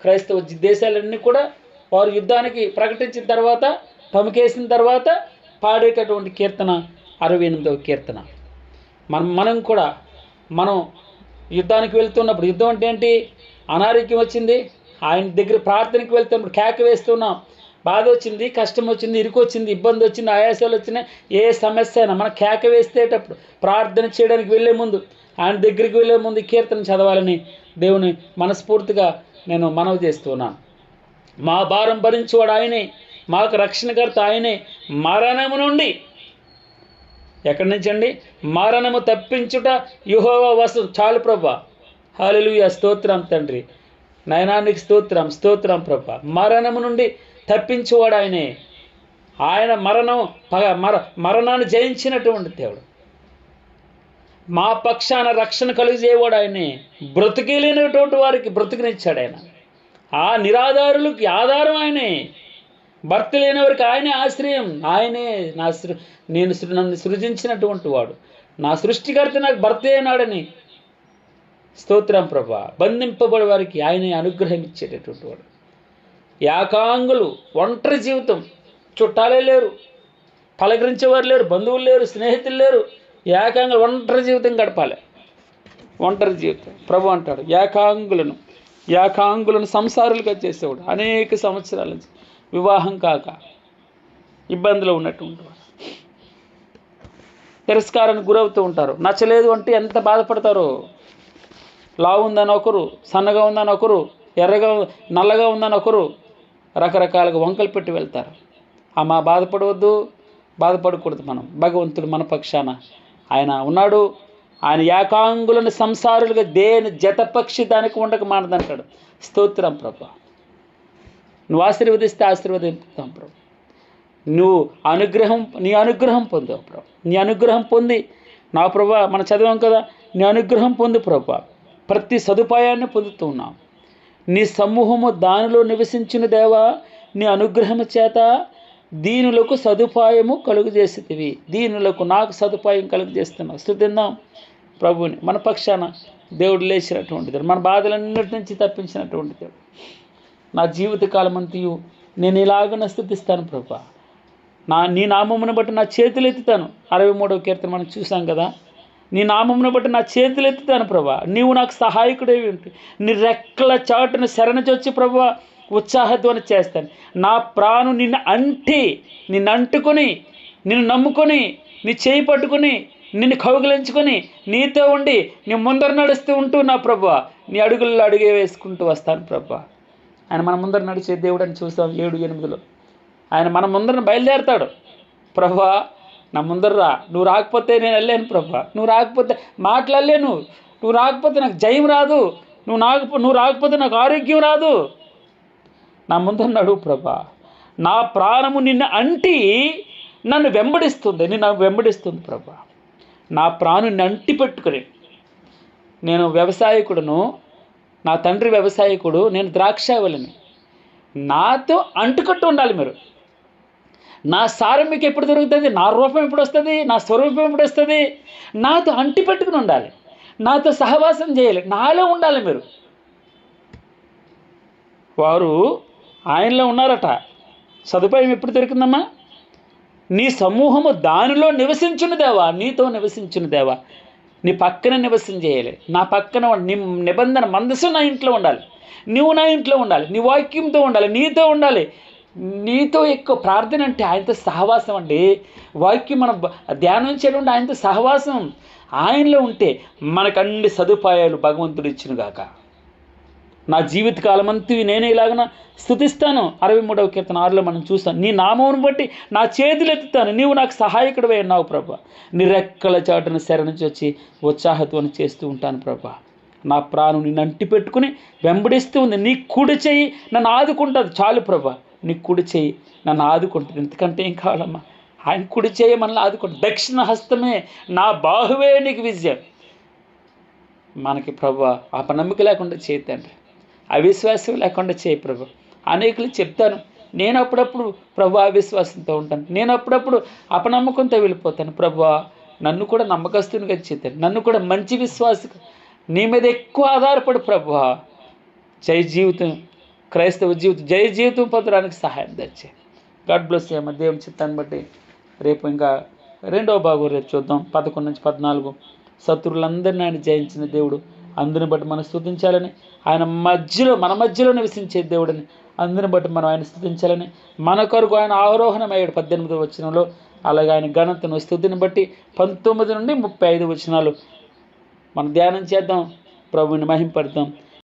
క్రైస్తవ దేశాలన్నీ కూడా వారు యుద్ధానికి ప్రకటించిన తర్వాత, తమకేసిన తర్వాత పాడేటటువంటి కీర్తన 68వ కీర్తన. మనం కూడా మనం యుద్ధానికి వెళ్తున్నప్పుడు, యుద్ధం అంటే ఏంటి? అనారోగ్యం వచ్చింది, ఆయన దగ్గర ప్రార్థనకి వెళ్తున్నప్పుడు కేక వేస్తున్నాం. బాధ వచ్చింది, కష్టం వచ్చింది, ఇరుకు వచ్చింది, ఇబ్బంది వచ్చింది, ఆయాసాలు వచ్చినాయి, ఏ సమస్య అయినా మనం కేక వేసేటప్పుడు, ప్రార్థన చేయడానికి వెళ్ళే ముందు, ఆయన దగ్గరికి వెళ్ళే ముందు కీర్తన చదవాలని దేవుని మనస్ఫూర్తిగా నేను మనవి చేస్తున్నాను. మా భారం భరించేవాడు ఆయనే, మాకు రక్షణకర్త ఆయనే. మరణము నుండి, ఎక్కడి నుంచి అండి? మరణము తప్పించుట యెహోవా వశం. చాలు ప్రభా. హల్లెలూయా, స్తోత్రం తండ్రి, నయనానికి స్తోత్రం, స్తోత్రం ప్రభా. మరణము నుండి తప్పించేవాడు ఆయనే. ఆయన మరణాన్ని జయించినటువంటి దేవుడు. మా పక్షాన రక్షణ కలిగజేవాడు ఆయనే. బ్రతికేలేనటువంటి వారికి బ్రతుకునిచ్చాడు ఆయన. ఆ నిరాధారులకి ఆధారం ఆయనే. భర్త లేనివారికి ఆయనే ఆశ్రయం. ఆయనే నన్ను సృజించినటువంటి వాడు, నా సృష్టికర్త నాకు భర్త అయినాడని. స్తోత్రం ప్రభా. బంధింపబడే వారికి ఆయనే అనుగ్రహం ఇచ్చేటటువంటి వాడు. ఏకాంగులు, ఒంటరి జీవితం, చుట్టాలే లేరు, పలకరించేవారు లేరు, బంధువులు లేరు, స్నేహితులు లేరు. ఏకాంగులు ఒంటరి జీవితం గడపాలి. ఒంటరి జీవితం ప్రభు అంటాడు, ఏకాంగులను సంసారులుగా చేసేవాడు. అనేక సంవత్సరాల నుంచి వివాహం కాక ఇబ్బందులు ఉన్నటువంటి వాడు. తిరస్కారానికి గురవుతూ ఉంటారు. నచ్చలేదు అంటే ఎంత బాధపడతారో. లావు ఉందని ఒకరు, సన్నగా ఉందని ఒకరు, నల్లగా ఉందని ఒకరు, రకరకాలుగా వంకలు పెట్టి వెళ్తారు. అమ్మా బాధపడకూడదు. మనం భగవంతుడు మన పక్షాన ఆయన ఉన్నాడు. ఆయన ఏకాంగులను సంసారులుగా దేని జతపక్షి దానికి ఉండక మానదంటాడు. స్తోత్రం ప్రభా. నువ్వు ఆశీర్వదిస్తే ఆశీర్వదిస్తాం ప్రభు. నువ్వు నీ అనుగ్రహం పొందావు ప్రభు. నీ అనుగ్రహం పొంది నా ప్రభా, మనం చదివాం కదా, నీ అనుగ్రహం పొందు ప్రభా. ప్రతి సదుపాయాన్ని పొందుతూ ఉన్నాం. నీ సమూహము దానిలో నివసించిన దేవా, నీ అనుగ్రహము చేత దీనులకు సదుపాయము కలుగజేసేవి. దీనులకు నాకు సదుపాయం కలుగజేస్తున్నావు. స్తుతిద్దాం ప్రభుని. మన పక్షాన దేవుడు లేచినటువంటి దేవుడు, మన బాధలన్నిటి నుంచి తప్పించినటువంటి దేవుడు. నా జీవితకాలం అంతయు నేను ఇలాగన స్తుతిస్తాను ప్రభా. నీ నామమును బట్టి నా చేతులు ఎత్తుతాను. 63వ కీర్తన మనం చూసాం కదా. నీ నామమును బట్టి నా చేతులు ఎత్తుతాను ప్రభా. నీవు నాకు సహాయకుడేవి ఉంటే నీ రెక్కల చాటును శరణజొచ్చి ప్రభా ఉత్సాహధ్వని చేస్తాను. నా ప్రాణం నిన్ను అంటుకొని, నిన్ను నమ్ముకొని, నీ చేయి పట్టుకొని, నిన్ను కౌగిలించుకొని, నీతో ఉండి నీ ముందర నడుస్తూ ఉంటూ నా ప్రభా నీ అడుగుల్లో అడుగే వేసుకుంటూ వస్తాను ప్రభా. ఆయన మన ముందర నడిచే దేవుడు అని చూసాం 7-8లో. ఆయన మన ముందరను బయలుదేరతాడు. ప్రభా నా ముందర రా, నువ్వు రాకపోతే నేను వెళ్ళాను ప్రభా, నువ్వు రాకపోతే మాట్లాడలేను, నువ్వు రాకపోతే నాకు జయం రాదు, నువ్వు రాకపోతే నాకు ఆరోగ్యం రాదు. నా ముందర నడువు ప్రభా. నా ప్రాణము నన్ను వెంబడిస్తుంది ప్రభా. నా ప్రాణుని అంటి పెట్టుకుని, నేను వ్యవసాయకుడును, నా తండ్రి వ్యవసాయకుడు, నేను ద్రాక్షావళిని. నాతో అంటుకట్టు ఉండాలి మీరు. నా సారం మీకు ఎప్పుడు దొరుకుతుంది? నా రూపం ఎప్పుడు వస్తుంది? నా స్వరూపం ఎప్పుడు వస్తుంది? నాతో అంటి పెట్టుకుని ఉండాలి, నాతో సహవాసం చేయాలి, నాలో ఉండాలి మీరు. వారు ఆయనలో ఉన్నారట. సదుపాయం ఎప్పుడు దొరికిందమ్మా? నీ సమూహము దానిలో నివసించును దేవా, నీతో నివసించును దేవా. నీ పక్కన నివసం చేయాలి. నా పక్కన నీ నిబంధన మందసు నా ఇంట్లో ఉండాలి, నువ్వు నా ఇంట్లో ఉండాలి, నీ వాక్యంతో ఉండాలి, నీతో ఉండాలి. నీతో ఎక్కువ ప్రార్థన అంటే ఆయనతో సహవాసం అండి. వాక్యం మనం ధ్యానం చేయడం ఆయనతో సహవాసం. ఆయనలో ఉంటే మనకు అన్ని సదుపాయాలు భగవంతుడు ఇచ్చినగాక. నా జీవితకాలం అంతా నేనే ఇలాగన స్తుతిస్తాను. 63వ కీర్తన 6లో మనం చూస్తాను. నీ నామమును బట్టి నా చేతులు ఎత్తుతాను, నీవు నాకు సహాయకుడివై ఉన్నావు ప్రభా. నీ రెక్కల చాటును శరణొచ్చి ఉత్సాహత్వం చేస్తూ ఉంటాను ప్రభా. నా ప్రాణం నిన్ను అంటి పెట్టుకుని వెంబడిస్తూ ఉంది. నీ కుడి చెయ్యి నన్ను ఆదుకుంటుంది. చాలు ప్రభా, నీ కుడి చెయ్యి నన్ను ఆదుకుంటుంది. ఎందుకంటే ఏం కావాలమ్మా? ఆయన కుడి చెయ్యి మనల్ని ఆదుకుంటుంది. దక్షిణ హస్తమే నా బాహువే నీకు విజయం. మనకి ప్రభా అపనమ్మిక లేకుండా చేయతండి, అవిశ్వాసం లేకుండా చేయి ప్రభు. అనేకులు చెప్తాను, నేను అప్పుడప్పుడు ప్రభు అవిశ్వాసంతో ఉంటాను, నేను అప్పుడప్పుడు అపనమ్మకంతో వెళ్ళిపోతాను. ప్రభు నన్ను కూడా నమ్మకస్తునిగా చేతాను, నన్ను కూడా మంచి విశ్వాస నీ మీద ఎక్కువ ఆధారపడు ప్రభు. జై జీవితం, క్రైస్తవ జీవితం, జై జీవితం పొందడానికి సహాయం తెచ్చే. God bless you. దేవుని చిత్తాన్ని బట్టి రేపు ఇంకా 2వ భాగం రేపు చూద్దాం. 11-14 శత్రువులందరినీ ఆయన జయించిన దేవుడు. అందుని బట్టి మనం స్తుతించాలని, ఆయన మన మధ్యలో నివసించే దేవుడిని, అందుని బట్టి మనం ఆయన స్తుతించాలని, మన కొరకు ఆయన ఆరోహణమయ్యాడు 18వ వచనంలో. అలాగే ఆయన ఘనతను స్తుతిని బట్టి 19 నుండి 35 వచనాలు మనం ధ్యానం చేద్దాం, ప్రభువుని మహింపడతాం.